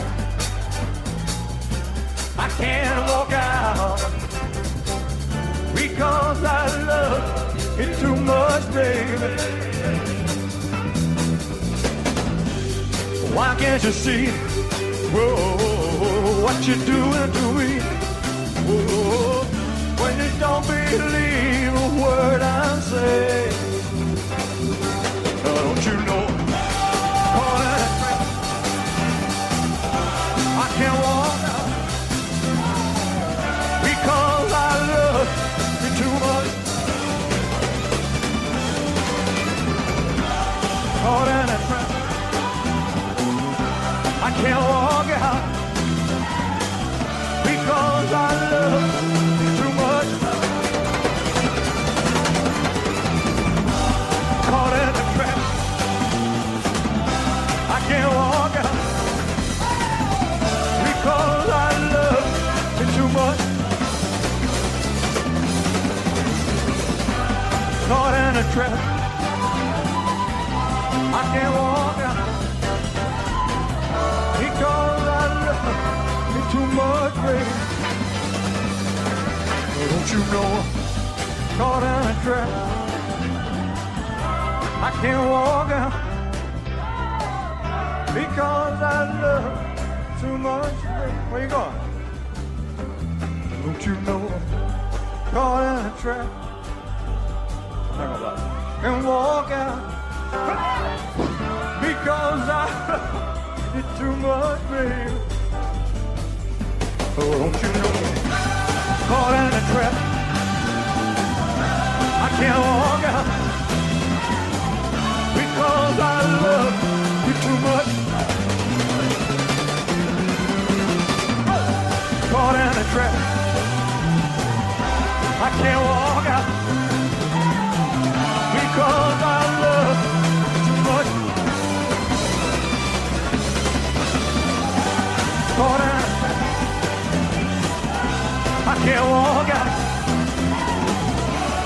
I can't walk out because I love it too much, baby. Why can't you see? Whoa, what you doing to me? Whoa, when you don't believe a word I say. Don't you know? Caught in a trap. I can't walk out because I love you too much. Caught in a trap. I can't walk out because I love you too much. Caught in a trap. I can't walk out because I love you too much. Caught in a trap. I can't walk out because I love you too much, baby. Don't you know I'm caught in a trap? I can't walk out because I love you too much, baby. Where you going? Don't you know I'm caught in a trap? And walk out because I love you too much, baby. Oh, don't you know I'm caught in a trap? I can't walk out because I love you too much. Caught in a trap. I can't walk out because I love you too much. Caught in a trap. I can't walk out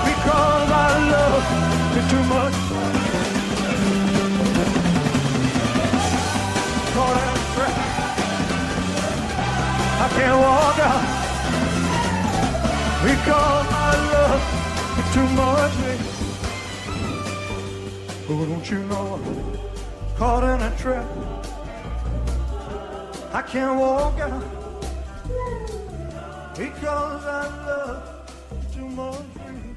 because I love you too much. Caught in a trap. I can't walk out because I love you too much, baby. Oh, don't you know I'm caught in a trap? I can't walk out because I love you too much, baby.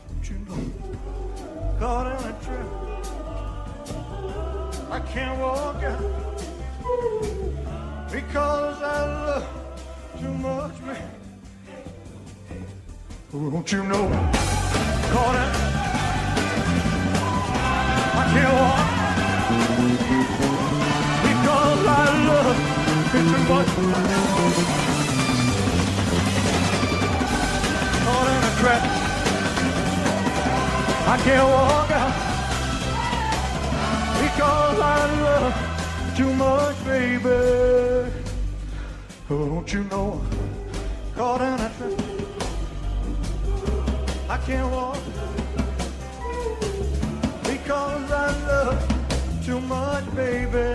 Don't you know I'm caught in a trap? I can't walk out because I love you too much, baby. Oh, don't you know I'm caught in? I can't walk because I love you too much. Caught in a trap. I can't walk out because I love you too much, baby. Oh, don't you know I'm caught in a trap? I can't walk because I love you too much, baby.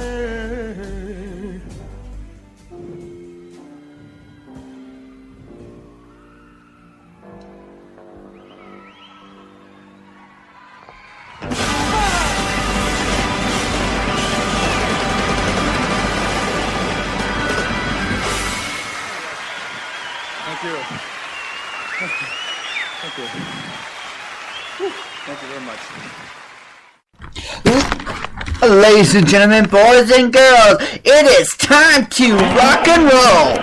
Thank you. Thank you. Thank you. Whew. Thank you very much. Ladies and gentlemen, boys and girls, it is time to rock and roll.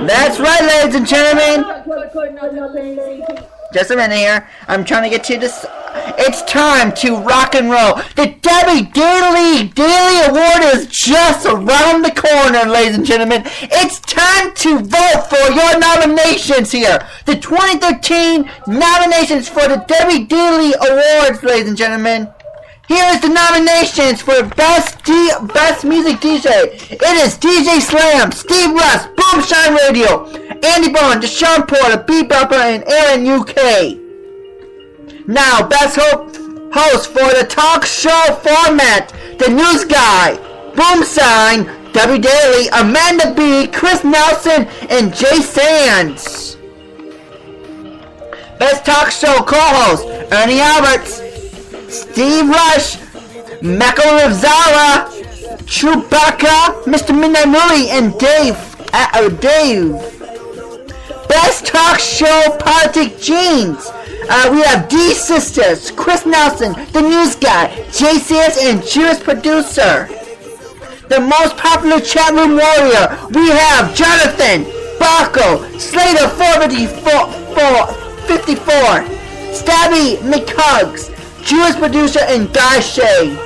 That's right, ladies and gentlemen. Just a minute here. I'm trying to get to this. It's time to rock and roll. The Debbie Daily Award is just around the corner, ladies and gentlemen. It's time to vote for your nominations here. The 2013 nominations for the Debbie Daily Awards, ladies and gentlemen. Here is the nominations for Best Music DJ. It is DJ Slam, Steve Russ, Boomshine Radio, Andy Bond, Deshaun Porter, Bebopper, and Aaron UK. Now, Best Host for the talk show format, The News Guy, Boomshine, W Daily, Amanda B, Chris Nelson, and Jay Sands. Best talk show co-host, Ernie Alberts, Steve Rush, Mako Rivzala, Chewbacca, Mr. Midnight Movie, and Dave. Best talk show politic jeans. We have D Sisters, Chris Nelson, The News Guy, JCS, and Jewish Producer. The most popular chat room warrior. We have Jonathan, Baco, Slater 454, Stabby McHugs, Jewish Producer, and Guy Shea.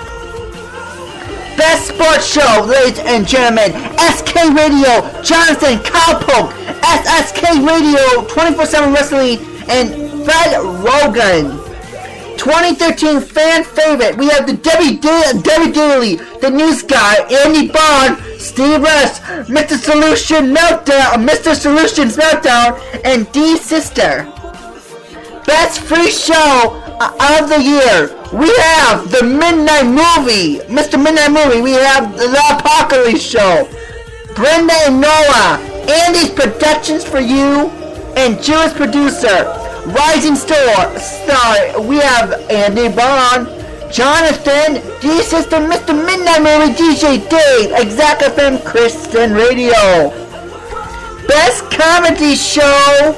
Best Sports Show, ladies and gentlemen, SK Radio, Jonathan Cowpoke, SSK Radio, 24/7 Wrestling, and Fred Rogan. 2013 fan favorite, we have the Debbie Daily, The News Guy, Andy Bond, Steve Russ, Mr. Solutions Meltdown, and D Sister. Best free show of the year, we have the Midnight Movie, Mr. Midnight Movie. We have the Apocalypse Show, Brenda and Noah, Andy's Productions for You, and Jewish Producer. Rising Star. We have Andy Bond, Jonathan, D Sister, Mr. Midnight Movie, DJ Dave, Exact FM, Christian Radio. Best Comedy Show.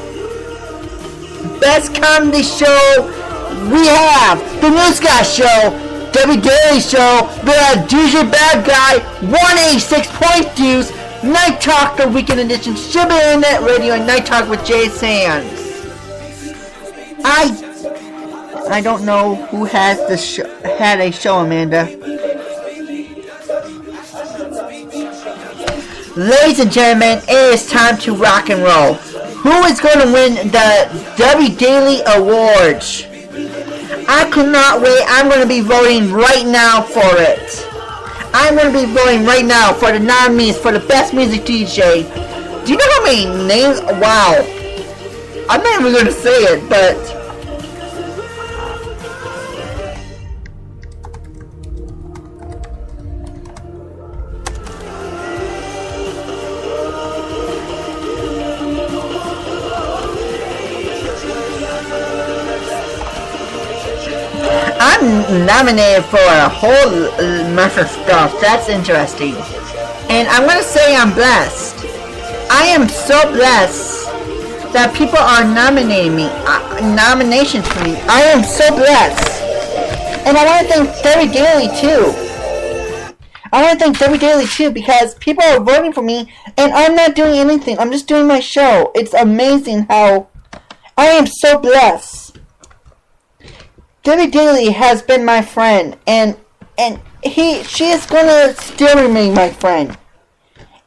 We have The News Guy Show, Debbie Daily Show, we have DJ Bad Guy, 186.2, Night Talk, the Weekend Edition, Sugar Internet Radio, and Night Talk with Jay Sands. I don't know who has had a show, Amanda. Ladies and gentlemen, it is time to rock and roll. Who is going to win the Debbie Daily Awards? I cannot wait. I'm going to be voting right now for it. I'm going to be voting right now for the nominees for the Best Music DJ. Do you know how many names? Wow. I'm not even going to say it, but... I'm nominated for a whole mess of stuff. That's interesting. And I'm going to say I'm blessed. I am so blessed that people are nominating me. Nominations for me. I am so blessed. And I want to thank Debbie Daily too. Because people are voting for me and I'm not doing anything. I'm just doing my show. It's amazing how I am so blessed. Debbie Daily has been my friend, and she is gonna still remain my friend.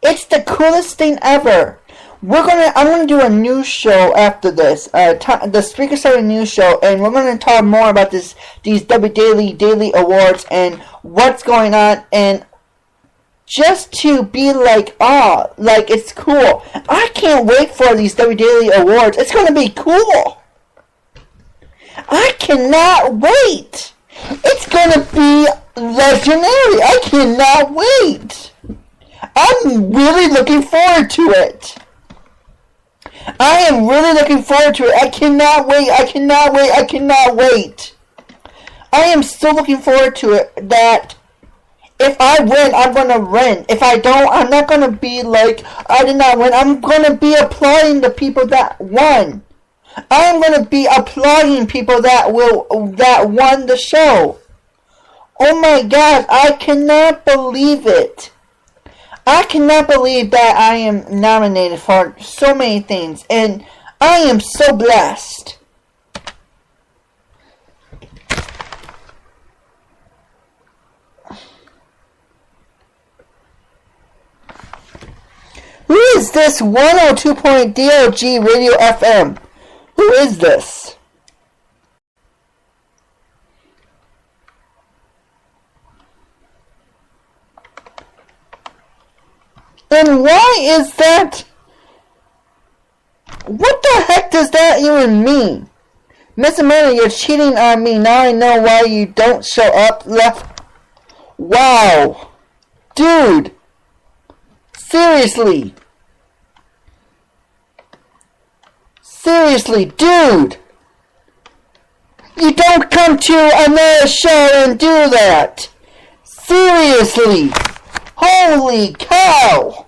It's the coolest thing ever. I'm gonna do a news show after this. The Spreaker started a news show, and we're gonna talk more about these Debbie Daily Awards and what's going on, and just to be like it's cool. I can't wait for these Debbie Daily Awards. It's gonna be cool. I cannot wait. It's gonna be legendary. I cannot wait. I'm really looking forward to it. I am really looking forward to it. I cannot wait. I am so looking forward to it that if I win, I'm gonna win. If I don't, I'm not gonna be like, I did not win. I'm gonna be applauding the people that won. I am going to be applauding people that won the show. Oh my God, I cannot believe it. I cannot believe that I am nominated for so many things, and I am so blessed. Who is this 102.DOG Radio FM? Who is this? And why is that? What the heck does that even mean? Miss Amanda, you're cheating on me. Now I know why you don't show up left. Wow. Dude. Seriously. Seriously, dude. You don't come to another show and do that. Seriously. Holy cow.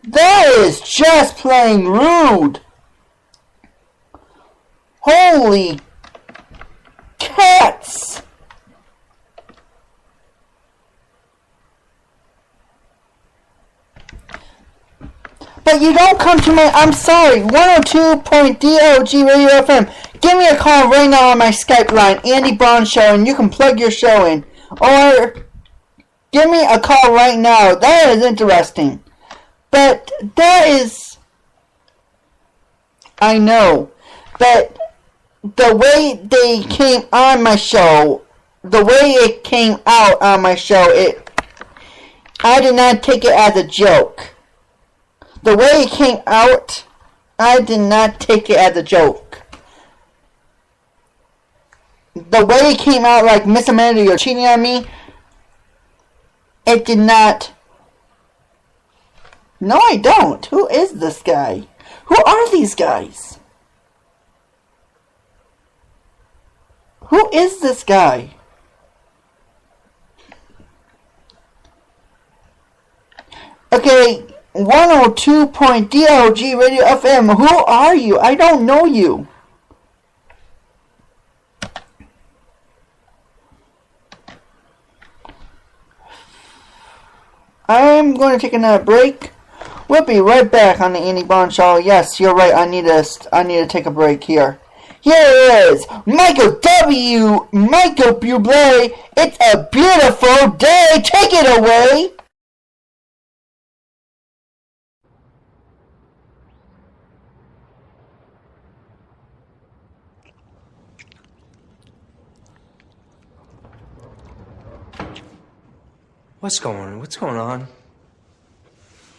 That is just plain rude. Holy cats. But you don't come to my, I'm sorry, 102.DOG Radio FM. Give me a call right now on my Skype line, Andy Braun Show, and you can plug your show in. Or give me a call right now. That is interesting. But that is, I know, but the way they came on my show, the way it came out on my show, I did not take it as a joke. The way it came out, I did not take it as a joke. The way it came out, like, Miss Amanda, you're cheating on me, it did not. No, I don't. Who is this guy? Who are these guys? Who is this guy? Okay, 102.DOG Radio FM. Who are you? I don't know you. I'm going to take another break. We'll be right back on the Andy Braun Show. Yes, you're right. I need to take a break here. Here it is, Michael Bublé. It's a beautiful day. Take it away. What's going on?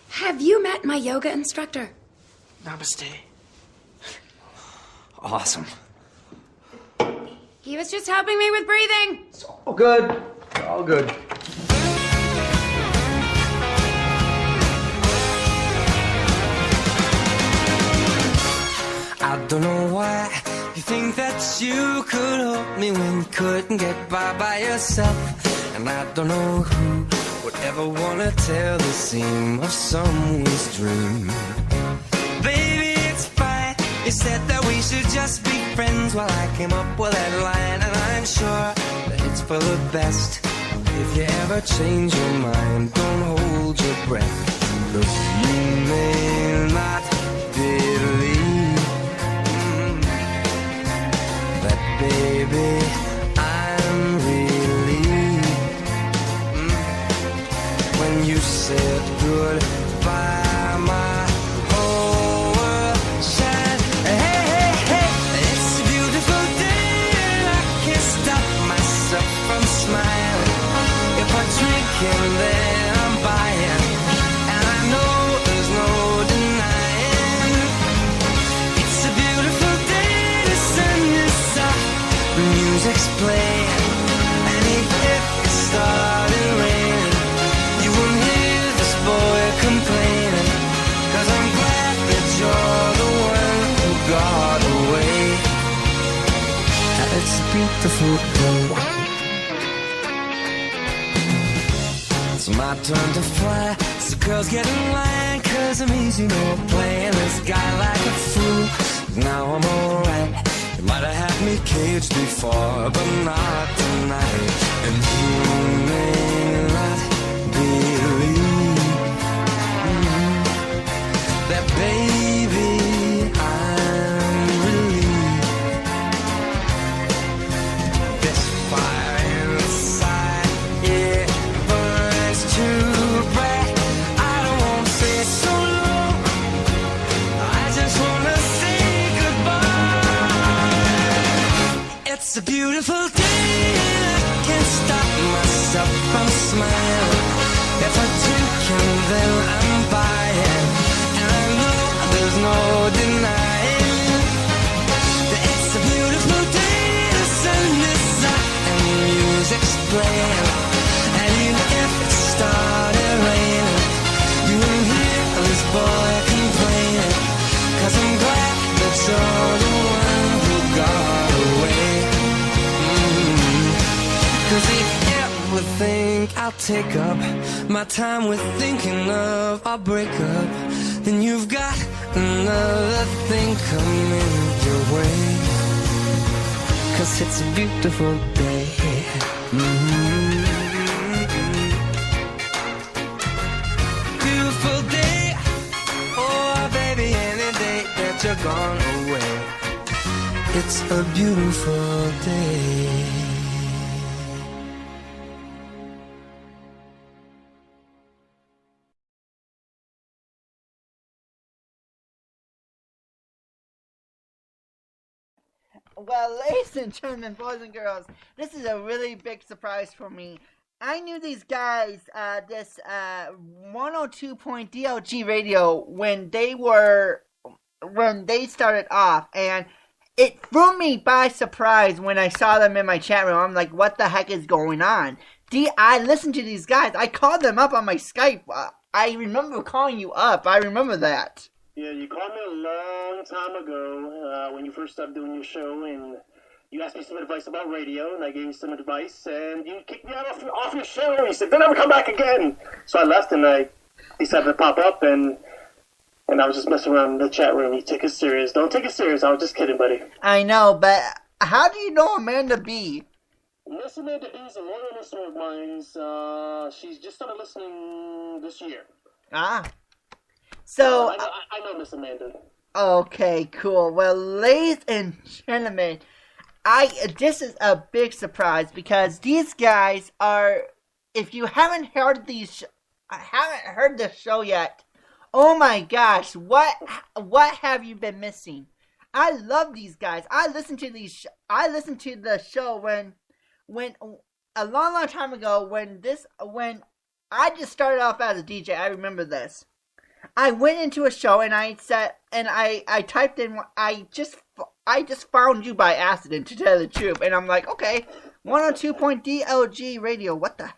Have you met my yoga instructor? Namaste. Awesome. He was just helping me with breathing. It's all good. All good. I don't know why you think that you could help me when you couldn't get by yourself. And I don't know who would ever wanna tell the seam of someone's dream. Baby, it's fine. You said that we should just be friends. Well, I came up with that line, and I'm sure that it's for the best. If you ever change your mind, don't hold your breath. Look, you may not believe that, baby, I'm relieved when you said goodbye. My whole world shined. Hey, hey, hey, it's a beautiful day, and I can't stop myself from smiling. If I drink and then I'm buying, and I know there's no denying. It's a beautiful day, the sun is up, the music's playing, and if it started raining, you won't hear this boy complaining, 'cause I'm glad that you're the one who got away. It's a beautiful day. It's my turn to fly, so girls get in line, 'cause I'm easy, no playing this guy like a fool. now I'm alright. You might have had me caged before, but not tonight. And you may not believe that, baby, I'm relieved. This fire inside, it burns too bright. I don't want to say so long, I just want to say goodbye. It's a beautiful day, I can't stop myself from smiling. If I drink and then I'm buying, and I know there's no denying that it's a beautiful day. The sun is up and music's playing, and even if it started raining, you won't hear this boy complaining, 'cause I'm glad that you're the one who got away. 'Cause if you ever think I'll take up my time with thinking of our breakup, then you've got another thing coming your way. 'Cause it's a beautiful day. Beautiful day. Oh, baby, any day that you're gone away, it's a beautiful day. Well, ladies and gentlemen, boys and girls, this is a really big surprise for me. I knew these guys, this 102.DLG radio, when they started off, and it threw me by surprise when I saw them in my chat room. I'm like, what the heck is going on? I listened to these guys. I called them up on my Skype. I remember calling you up. I remember that. Yeah, you called me a long time ago when you first started doing your show, and you asked me some advice about radio, and I gave you some advice, and you kicked me out off your show, and you said, don't ever come back again. So I left, and I decided to pop up, and I was just messing around in the chat room. You took it serious. Don't take it serious. I was just kidding, buddy. I know, but how do you know Amanda B? Miss Amanda B is a loyal listener of mine. She's just started listening this year. Ah. So I know Miss Amanda. Okay, cool. Well, ladies and gentlemen, this is a big surprise because these guys are. If you haven't heard this show yet, oh my gosh, what have you been missing? I love these guys. I listened to the show when a long time ago when I just started off as a DJ. I remember this. I went into a show and I said, and I typed in, I just found you by accident, to tell the truth. And I'm like, okay, 102.DLG radio, what the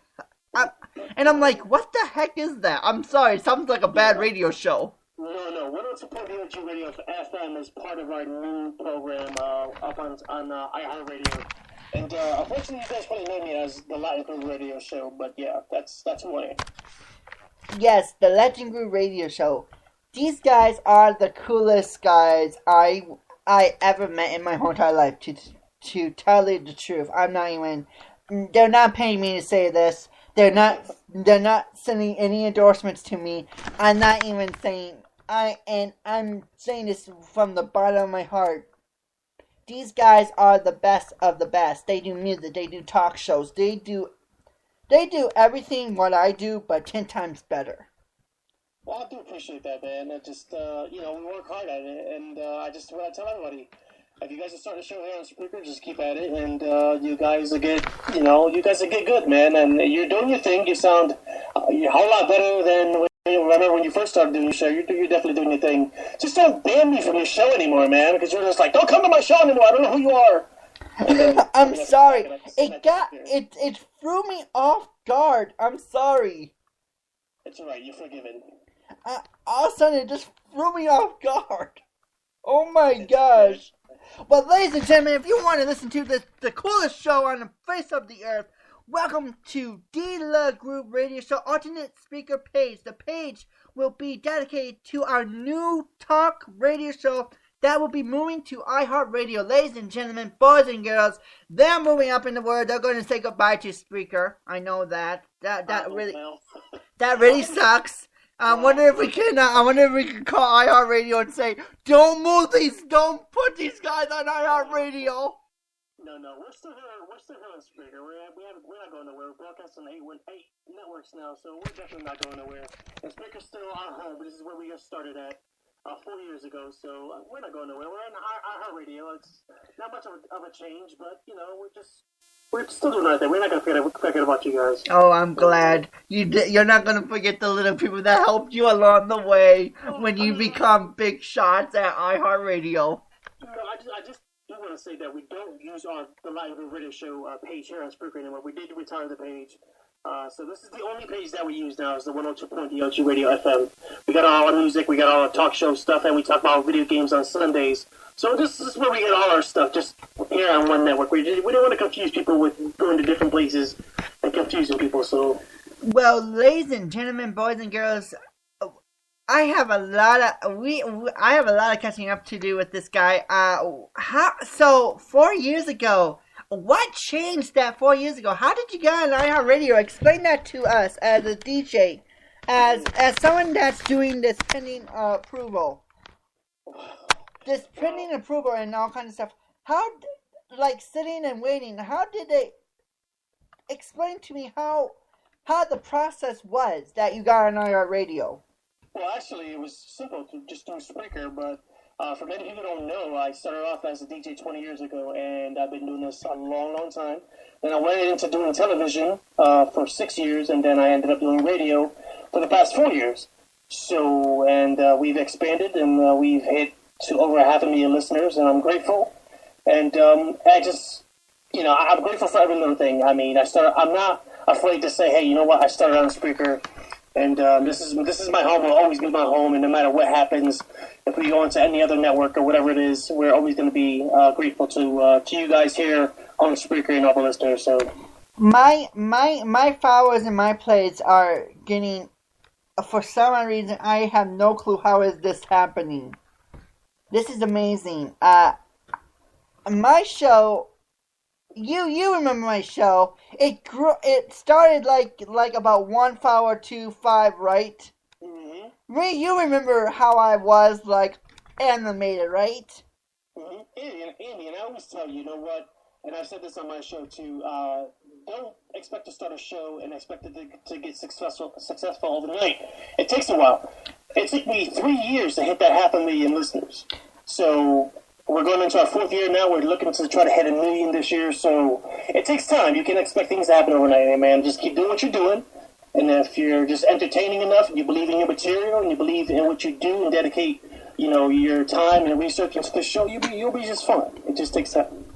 heck? And I'm like, what the heck is that? I'm sorry, it sounds like a bad radio show. No, 102.DLG radio FM is part of our new program up on iHeartRadio. And unfortunately, you guys probably know me as the Latin Crew radio show, but yeah, that's who I am. Yes, the Legend Group radio show. These guys are the coolest guys I ever met in my whole entire life. To tell you the truth, they're not paying me to say this. They're not sending any endorsements to me. I'm not even saying I'm saying this from the bottom of my heart. These guys are the best of the best. They do music, they do talk shows, they do everything what I do, but 10 times better. Well, I do appreciate that, man. It just, we work hard at it, and I just want to tell everybody, if you guys are starting a show here on Spreaker, just keep at it, and you guys will get good, man, and you're doing your thing. You sound a whole lot better than when you first started doing your show. You're definitely doing your thing. Just don't ban me from your show anymore, man, because you're just like, don't come to my show anymore. I don't know who you are. I'm sorry. It threw me off guard. I'm sorry. It's alright. You're forgiven. All of a sudden, it just threw me off guard. Oh my gosh. Well, ladies and gentlemen, if you want to listen to the coolest show on the face of the earth, welcome to D-La Group Radio Show Alternate Speaker Page. The page will be dedicated to our new talk radio show, that will be moving to iHeartRadio. Ladies and gentlemen, boys and girls, they're moving up in the world. They're going to say goodbye to Spreaker. I know that. That really sucks. I wonder if we can call iHeartRadio and say, don't don't put these guys on iHeartRadio. No, we're still here on Spreaker. We're not going nowhere. We're broadcasting on 8 networks now, so we're definitely not going nowhere. And Spreaker's still our home, but this is where we got started at 4 years ago, so we're not going nowhere. We're on iHeartRadio. It's not much of a change, but, we're still doing our thing. We're not going to forget about you guys. Oh, I'm glad. You're not going to forget the little people that helped you along the way when you become big shots at iHeartRadio. I just do want to say that we don't use the live radio show page here on Spreaker anymore. We did retire the page. So this is the only page that we use now is the 102.DLG Radio FM. We got all our music, we got all our talk show stuff, and we talk about video games on Sundays. So this is where we get all our stuff, just here on one network. We don't want to confuse people with going to different places and confusing people, so... Well, ladies and gentlemen, boys and girls, I have a lot of catching up to do with this guy. So 4 years ago, what changed that 4 years ago? How did you get on iHeartRadio? Explain that to us as a DJ, as someone that's doing this pending approval. This pending approval and all kinds of stuff. How, sitting and waiting, how did they explain to me how the process was that you got on iHeartRadio? Well, actually, it was simple to just do Spreaker, but for many people who don't know, I started off as a DJ 20 years ago, and I've been doing this a long, long time. Then I went into doing television for 6 years, and then I ended up doing radio for the past 4 years. So, and we've expanded, and we've hit to over 500,000 listeners, and I'm grateful. And I just, I'm grateful for every little thing. I mean, I'm not afraid to say, hey, you know what, I started on Spreaker. And this is my home. Will always be my home. And no matter what happens, if we go into any other network or whatever it is, we're always going to be grateful to you guys here on Spreaker and all the listeners. So my followers and my plays are getting. For some reason, I have no clue how is this happening. This is amazing. My show. You remember my show? It grew. It started like about 1 follower to 5, right? Mm-hmm. You remember how I was animated, right? Mm-hmm. Andy, and I always tell you, you know what? And I've said this on my show too. Don't expect to start a show and expect it to get successful overnight. It takes a while. It took me 3 years to hit that 500,000 listeners. So. We're going into our 4th year now. We're looking to try to hit 1 million this year. So it takes time. You can expect things to happen overnight, man. Just keep doing what you're doing. And if you're just entertaining enough and you believe in your material and you believe in what you do and dedicate, your time and research into the show, you'll be just fine. It just takes time.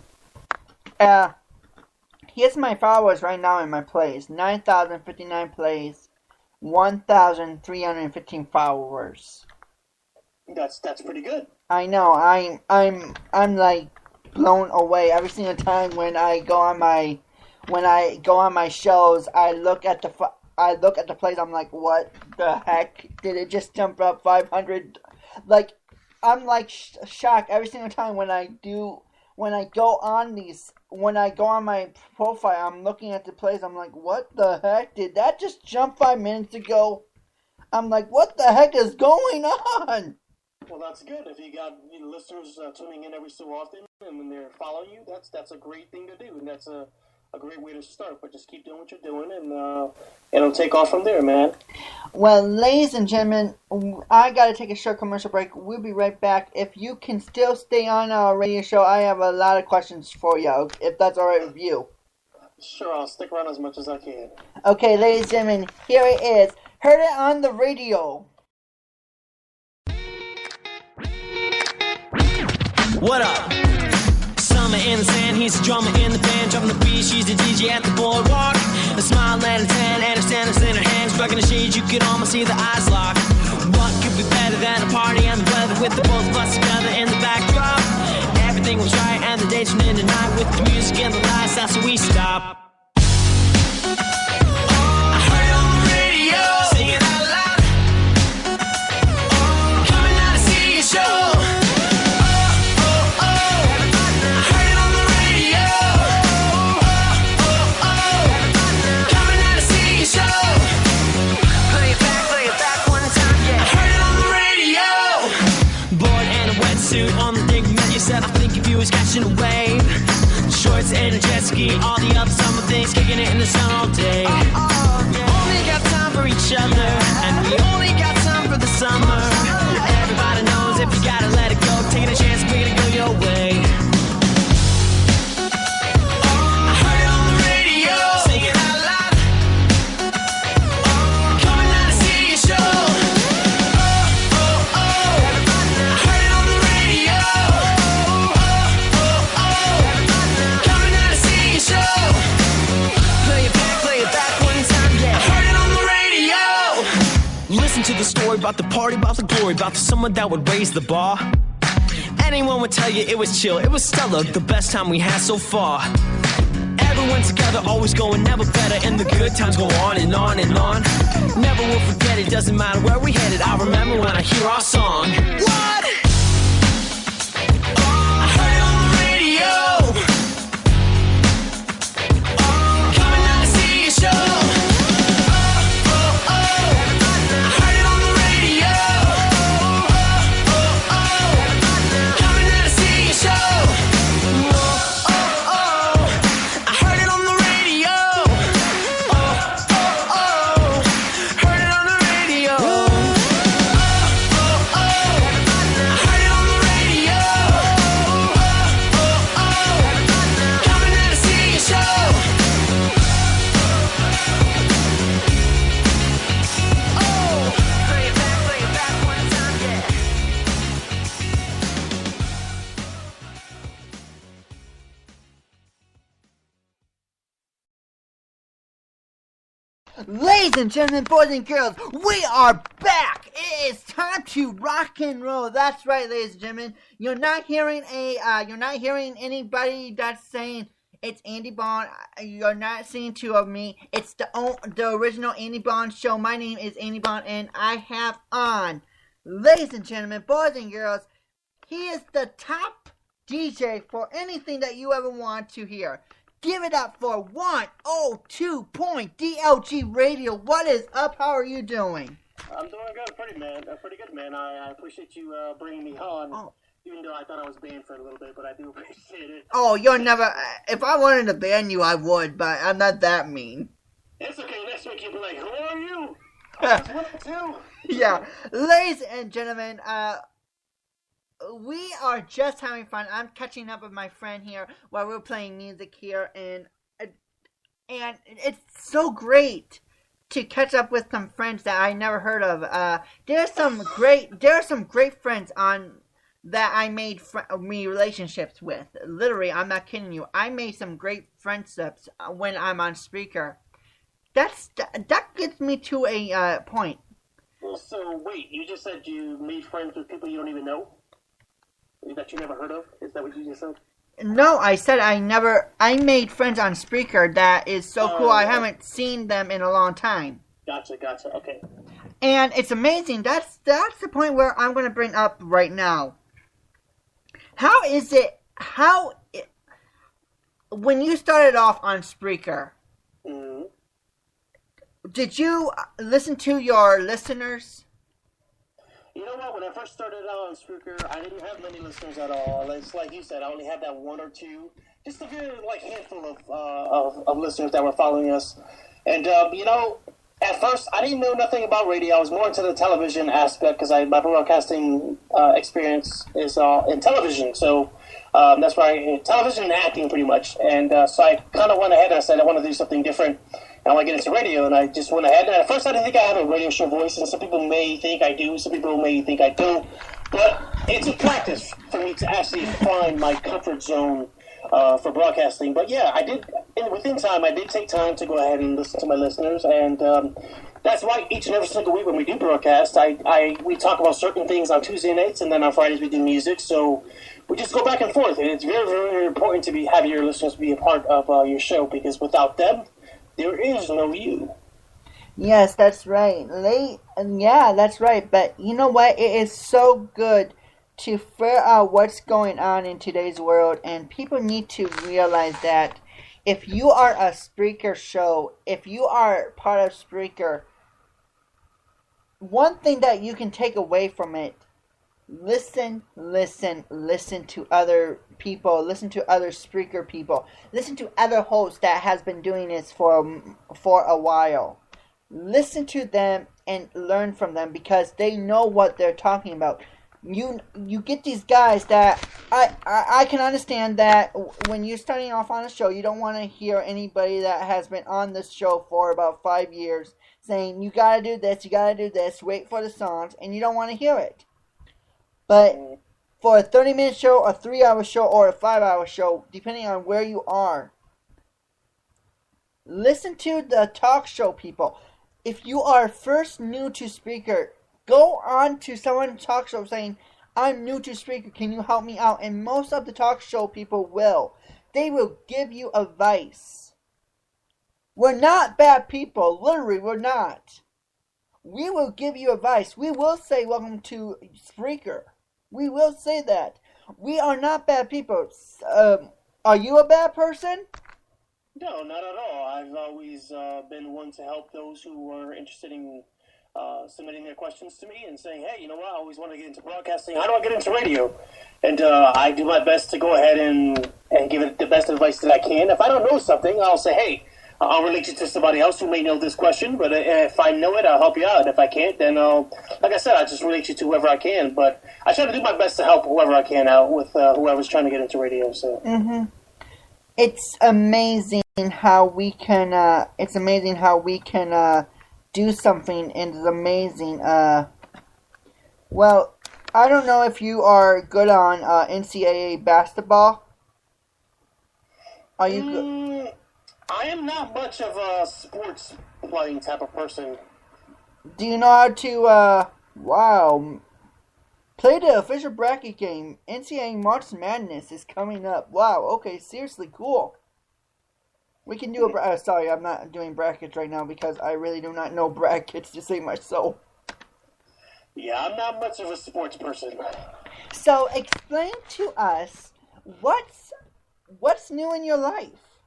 Here's my followers right now in my plays. 9,059 plays. 1,315 followers. That's pretty good. I know. I'm like blown away every single time when I go on my shows. I look at the plays. I'm like, what the heck? Did it just jump up 500? I'm shocked every single time when I go on my profile. I'm looking at the plays. I'm like, what the heck? Did that just jump 5 minutes ago? I'm like, what the heck is going on? Well, that's good. If you got listeners tuning in every so often and when they follow you, that's a great thing to do, and that's a great way to start. But just keep doing what you're doing, and it'll take off from there, man. Well, ladies and gentlemen, I got to take a short commercial break. We'll be right back. If you can still stay on our radio show, I have a lot of questions for you, if that's all right with you. Sure, I'll stick around as much as I can. Okay, ladies and gentlemen, here it is. Heard it on the radio. What up? Summer in the sand, he's a drummer in the band, jumping the beat, she's the DJ at the boardwalk. A smile and a tan, and a Sanders in her hands, striking the shades, you can almost see the eyes lock. What could be better than a party and the weather with the both of us together in the backdrop? Everything was right and the day turned into night with the music and the lights, that's where we stop. I heard it on the radio, singing out loud, coming out to see your show. catching a wave. Shorts and a jet ski, all the other summer things, kicking it in the sun all day. We only got time for each other, and we only got time for the summer. Everybody knows if you gotta let it go, taking a chance, we're gonna go your way. I heard it on the radio, sing it out loud. Coming out to see your show. I heard it on the radio. Coming out to see your show. Play it back one time, yeah. I heard it on the radio. Listen to the story about the party, about the glory, about the someone that would raise the bar. Anyone would tell you it was chill, it was stellar, the best time we had so far. Everyone together, always going, never better, and the good times go on and on and on. Never will forget it, doesn't matter where we headed, I remember when I hear our song. What? I heard it on the radio. Coming out to see your show. I heard it on the radio. Coming out to see your show. I heard it on the radio. Heard it on the radio. I heard it on the radio. Coming out to see your show. Play it back one time, yeah. Ladies and gentlemen, boys and girls, we are back. It is time to rock and roll. That's right, ladies and gentlemen. You're not hearing anybody that's saying it's Andy Bond. You're not seeing two of me. It's the original Andy Bond show. My name is Andy Bond, and I have on, ladies and gentlemen, boys and girls, he is the top DJ for anything that you ever want to hear. Give it up for 102.DLG Radio. What is up? How are you doing? I'm doing good, pretty good, man. I appreciate you bringing me on, even though I thought I was banned for a little bit, but I do appreciate it. Oh, you're never... If I wanted to ban you, I would, but I'm not that mean. It's okay, next week you'll be like, who are you? I was with it too. Yeah, ladies and gentlemen, we are just having fun. I'm catching up with my friend here while we're playing music here, and it's so great to catch up with some friends that I never heard of. There are some great friends on that I made relationships with. Literally, I'm not kidding you. I made some great friendships when I'm on Spreaker. That gets me to a point. Well, so wait, you just said you made friends with people you don't even know? That you never heard of? Is that what you just said? No, I said I made friends on Spreaker that is so cool. I haven't seen them in a long time. Gotcha, okay. And it's amazing. That's the point where I'm going to bring up right now. When you started off on Spreaker, did you listen to your listeners? You know what? When I first started out on Spreaker, I didn't have many listeners at all. It's like you said, I only had that one or two, just a very handful of listeners that were following us. And at first I didn't know nothing about radio. I was more into the television aspect because my broadcasting experience is in television. So that's why television and acting pretty much. And so I kind of went ahead and I said I want to do something different. I want to get into radio, and I just went ahead. And at first, I didn't think I have a radio show voice, and some people may think I do, some people may think I don't. But it's a practice for me to actually find my comfort zone for broadcasting. But yeah, I did. Within time, I did take time to go ahead and listen to my listeners, and that's why each and every single week when we do broadcast, we talk about certain things on Tuesday nights, and then on Fridays we do music. So we just go back and forth, and it's very, very important to have your listeners be a part of your show, because without them, there is no you. Yes, that's right. Yeah, that's right. But you know what? It is so good to figure out what's going on in today's world, and people need to realize that if you are a Spreaker show, if you are part of Spreaker, one thing that you can take away from it listen to other people, listen to other Spreaker people, listen to other hosts that has been doing this for a while. Listen to them and learn from them because they know what they're talking about. You get these guys that I can understand that when you're starting off on a show, you don't want to hear anybody that has been on this show for about 5 years saying you gotta do this, wait for the songs, and you don't want to hear it. But for a 30-minute show, a 3-hour show, or a 5-hour show, depending on where you are, listen to the talk show people. If you are first new to Spreaker, go on to someone's talk show saying, I'm new to Spreaker, can you help me out? And most of the talk show people will. They will give you advice. We're not bad people. Literally, we're not. We will give you advice. We will say, welcome to Spreaker. We will say that. We are not bad people. Are you a bad person? No, not at all. I've always been one to help those who are interested in submitting their questions to me and saying, hey, you know what, I always want to get into broadcasting. How do I get into radio? And I do my best to go ahead and give it the best advice that I can. If I don't know something, I'll say, hey, I'll relate you to somebody else who may know this question, but if I know it, I'll help you out. And if I can't, then like I said, I'll just relate you to whoever I can. But I try to do my best to help whoever I can out with whoever's trying to get into radio. So It's amazing how we can. Do something, and it's amazing. Well, I don't know if you are good on NCAA basketball. Are you good? I am not much of a sports playing type of person. Do you know how to, play the official bracket game? NCAA March Madness is coming up. Wow, okay, seriously, cool. We can do sorry, I'm not doing brackets right now because I really do not know brackets to save my soul. Yeah, I'm not much of a sports person. So, explain to us, what's new in your life?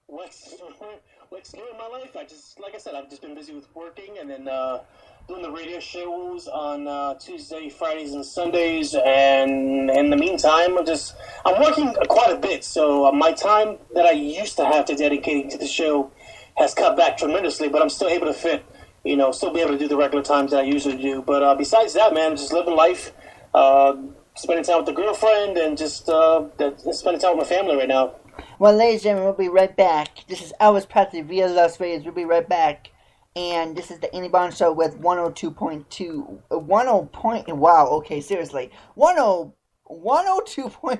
What's new in my life? Like I said, I've just been busy with working and then doing the radio shows on Tuesday, Fridays, and Sundays. And in the meantime, I'm working quite a bit. So my time that I used to have to dedicate to the show has cut back tremendously. But I'm still able to fit, still be able to do the regular times that I usually do. But besides that, man, just living life, spending time with the girlfriend, and just spending time with my family right now. Well, ladies and gentlemen, we'll be right back. This is Elvis Presley via Las Vegas. We'll be right back. And this is the Andy Bond Show with 102.2. Wow, okay, seriously. 102.0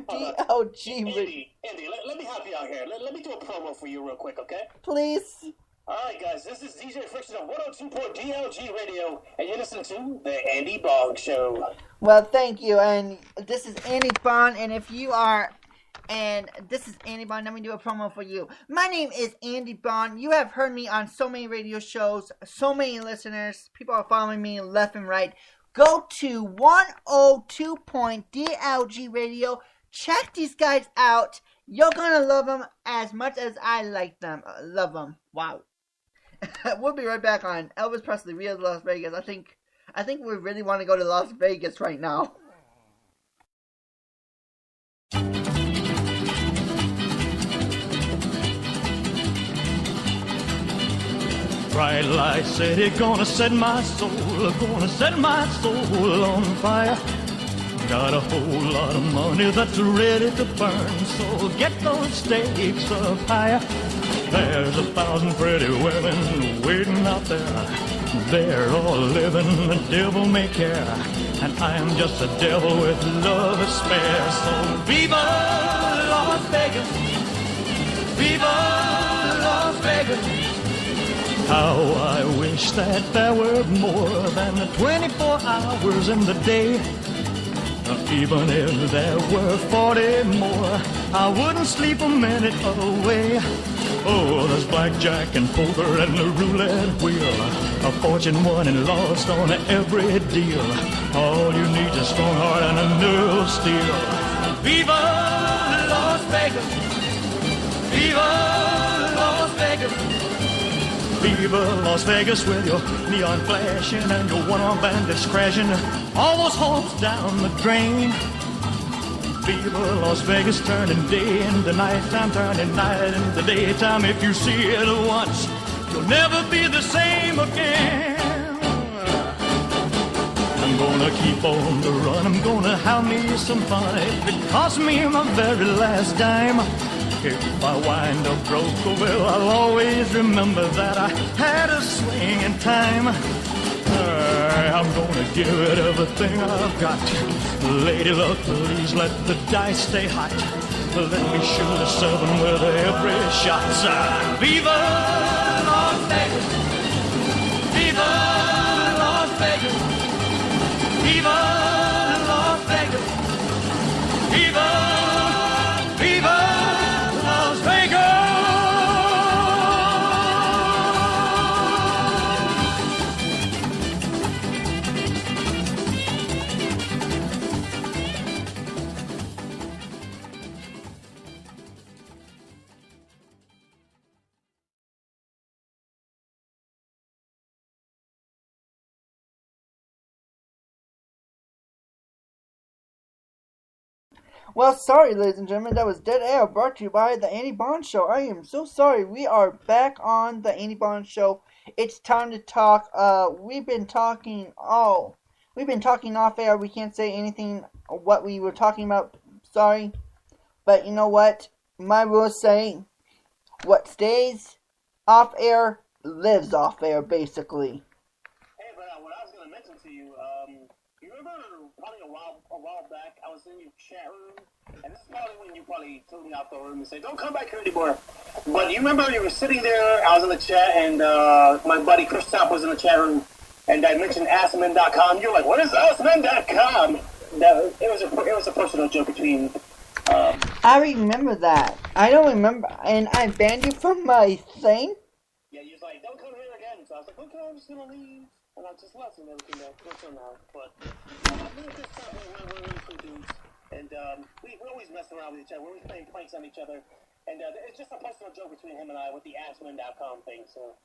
DLG. Andy, let me help you out here. Let me do a promo for you real quick, okay? Please. Alright, guys, this is DJ Friction of 102.0 DLG Radio, and you're listening to The Andy Bond Show. Well, thank you. And this is Andy Bond, and if you are... And this is Andy Bond. Let me do a promo for you. My name is Andy Bond. You have heard me on so many radio shows, so many listeners. People are following me left and right. Go to 102.DLG Radio. Check these guys out. You're gonna love them as much as I like them. Love them. Wow. We'll be right back on Elvis Presley, via Las Vegas. I think we really want to go to Las Vegas right now. Bright light city, gonna set my soul on fire. Got a whole lot of money that's ready to burn, so get those stakes up higher. There's 1,000 pretty women waiting out there. They're all living the devil may care, and I am just a devil with love to spare. So viva Las Vegas, viva Las Vegas. How I wish that there were more than 24 hours in the day. Even if there were 40 more, I wouldn't sleep a minute away. Oh, there's blackjack and poker and the roulette wheel, a fortune won and lost on every deal. All you need is a strong heart and a nerve of steel. Viva Las Vegas, viva Las Vegas. Viva Las Vegas with your neon flashing and your one-armed bandits crashing all those hopes down the drain. Viva Las Vegas, turning day into nighttime, turning night into daytime. If you see it once, you'll never be the same again. I'm gonna keep on the run, I'm gonna have me some fun. If it costs me my very last dime, if I wind up broke, well, I'll always remember that I had a swing in time. I'm gonna give it everything I've got. Lady luck, please let the dice stay hot. Let me shoot a 7 with every shot. Viva Las Vegas! Viva Las Vegas! Viva Las Vegas! Viva, Viva Las Vegas! Well, sorry, ladies and gentlemen, that was Dead Air, brought to you by The Andy Bond Show. I am so sorry. We are back on The Andy Bond Show. It's time to talk. We've been talking off air. We can't say anything what we were talking about. Sorry. But you know what? My rules say what stays off air lives off air, basically. Hey, but what I was going to mention to you, you remember probably a while back, I was in your chat room, and this is probably when you probably threw me out the room and said, don't come back here anymore. But you remember you were sitting there, I was in the chat, and my buddy Chris Top was in the chat room, and I mentioned AskMen.com. You're like, what is AskMen.com? It was a personal joke between... I remember that. I don't remember, and I banned you from my thing? Yeah, you was like, don't come here again. So I was like, okay, I'm just going to leave. And I just left and everything that what's on now. But we're just we're really cool dudes. And we always mess around with each other. We're always playing pranks on each other. And it's just a personal joke between him and I with the AskMen.com thing. So.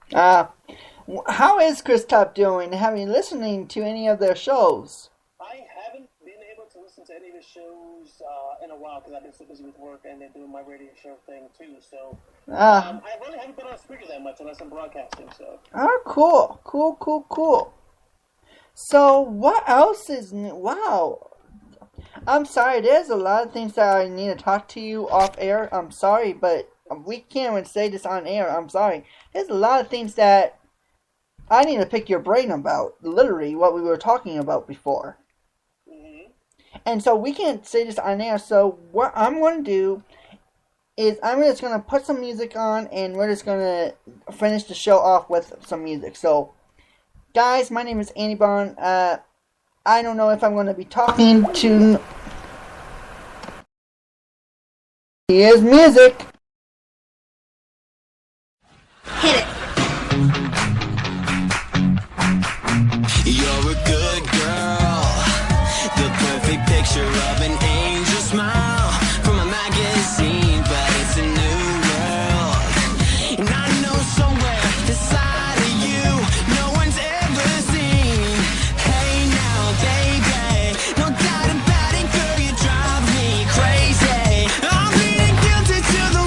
How is Chris Top doing? Have you listening to any of their shows? I haven't been able to listen to any of his shows in a while because I've been so busy with work and then doing my radio show thing too. So I really haven't been on Spreaker that much unless I'm broadcasting. So. Oh, cool. So what else is new? Wow. I'm sorry. There's a lot of things that I need to talk to you off air. I'm sorry, but we can't even say this on air. I'm sorry. There's a lot of things that I need to pick your brain about. Literally, what we were talking about before. And so we can't say this on air, so what I'm going to do is I'm just going to put some music on, and we're just going to finish the show off with some music. So, guys, my name is Andy Bond. I don't know if I'm going to be talking to... Here's music. Hit it. You're a good girl, the perfect picture of an angel smile from a magazine, but it's a new world. And I know somewhere the side of you no one's ever seen. Hey now, baby, no doubt about it, girl, you drive me crazy. I'm being guilty to the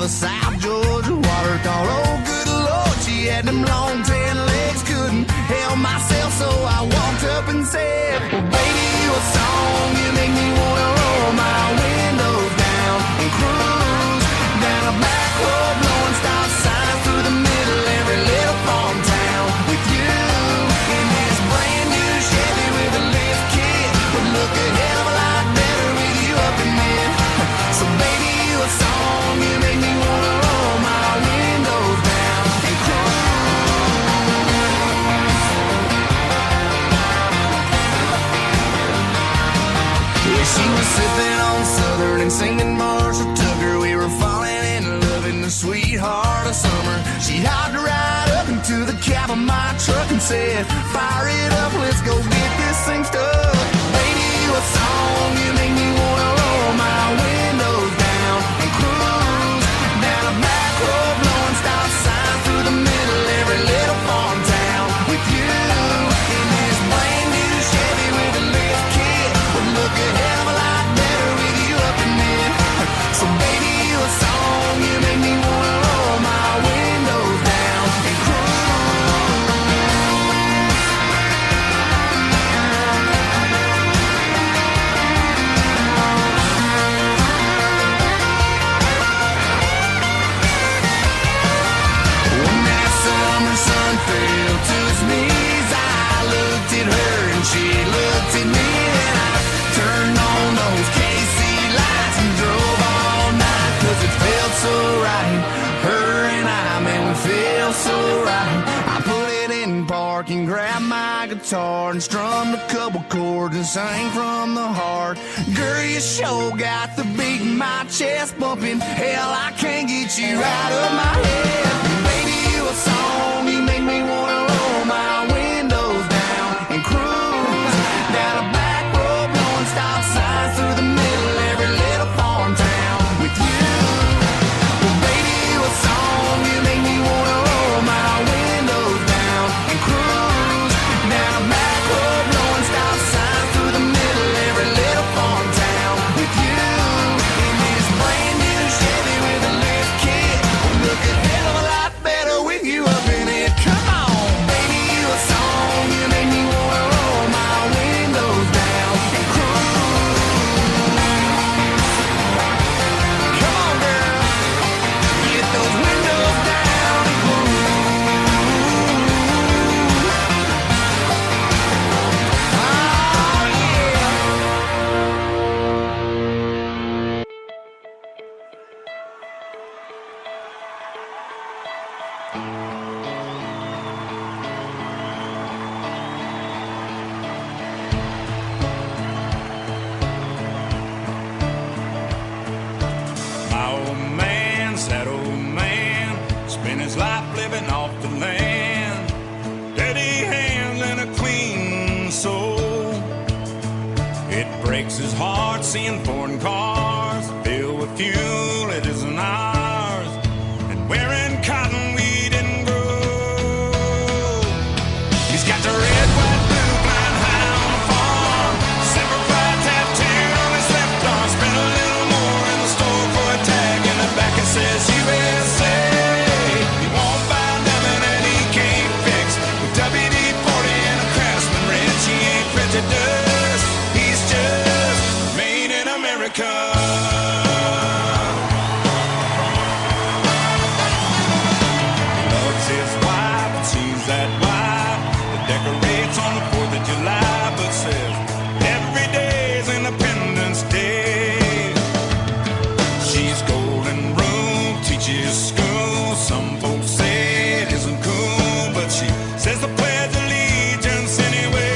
of South Georgia water. Thought, oh good Lord, she had them long tan legs. Couldn't help myself, so I walked up and said, well baby, you a song, you make me wanna roll my windows down and cruise down a back road, blowing stop signs through the middle of every little farm town with you in this brand new Chevy with a lift kit. Would look a hell of a lot better with you up in it. So baby, you a song, you make me wanna roll my windows down and cruise. Yeah, she was sipping on Southern and singing Marshall Tucker. We were falling in love in the sweetheart of summer. She hopped right up into the cab of my truck and said, fire it up, let's go get this thing stuck. Baby, you a song, you make me wanna roll my windows down and cruise down a back road, blowing stop signs through the middle of every little farm town with you in this brand new Chevy with a lift kit. Would look a hell of a lot better with you up in it. So baby, you a song, you make me wanna roll my windows down and cruise. When that summer sun fell to its knees, I looked at her and she looked at me, and I turned on those KC lights and drove all night, 'cause it felt so right. Her and I, man, we feel so right. I put it in park and grabbed my guitar and strummed a couple chords and sang from the heart. Girl, you sure got the beat in my chest bumping. Hell, I can't get you out of my head. Baby, you a song, you make me wanna roll my windows down and cruise down a back road, blowing stop signs through the middle of every little farm town with you. Well, baby, you a song, you make me wanna roll my windows down and cruise down a back road, blowing stop signs through the middle of every little farm town with you in this brand new Chevy with a lift kit. Look a hell of a lot better with you up in it. Come on, baby, you a song, you make me wanna roll my windows down and cruise. Come on, girl, get those windows down and cruise. Oh, yeah. My old man, sad old man, spent his life living off the land. Dirty hands and a clean soul. It breaks his heart seeing foreign cars filled with fuel it isn't ours, and wearing cotton we didn't grow. He's got the red, white, blue, flying high on the farm, semper fi tattooed on his left arm. Spent a little more in the store for a tag in the back it says USA. He won't buy nothing that he can't fix. With WD-40 and a Craftsman wrench, he ain't prejudiced. He's just made in America. Loves his wife and she's that wife that decorates on the 4th of July, but says every day's Independence Day. She's golden rule, teaches school. Some folks say it isn't cool, but she says the pledge of allegiance anyway.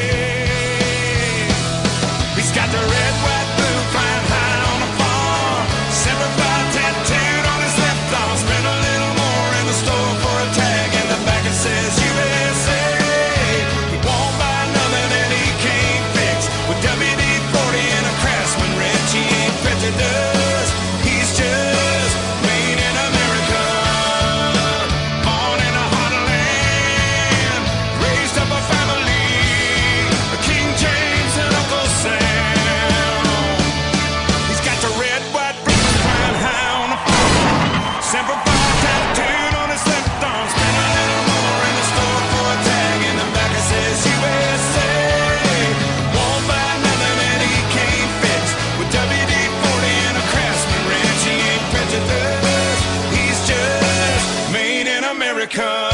He's got the red, white, blue, flying high on the farm, semper fi tattooed on his left arm. Spent a little more in the store for a tag in the back it says USA. He won't buy nothing that he can't fix. With WD-40 and a Craftsman wrench, he ain't prejudiced. He's just made in America. America.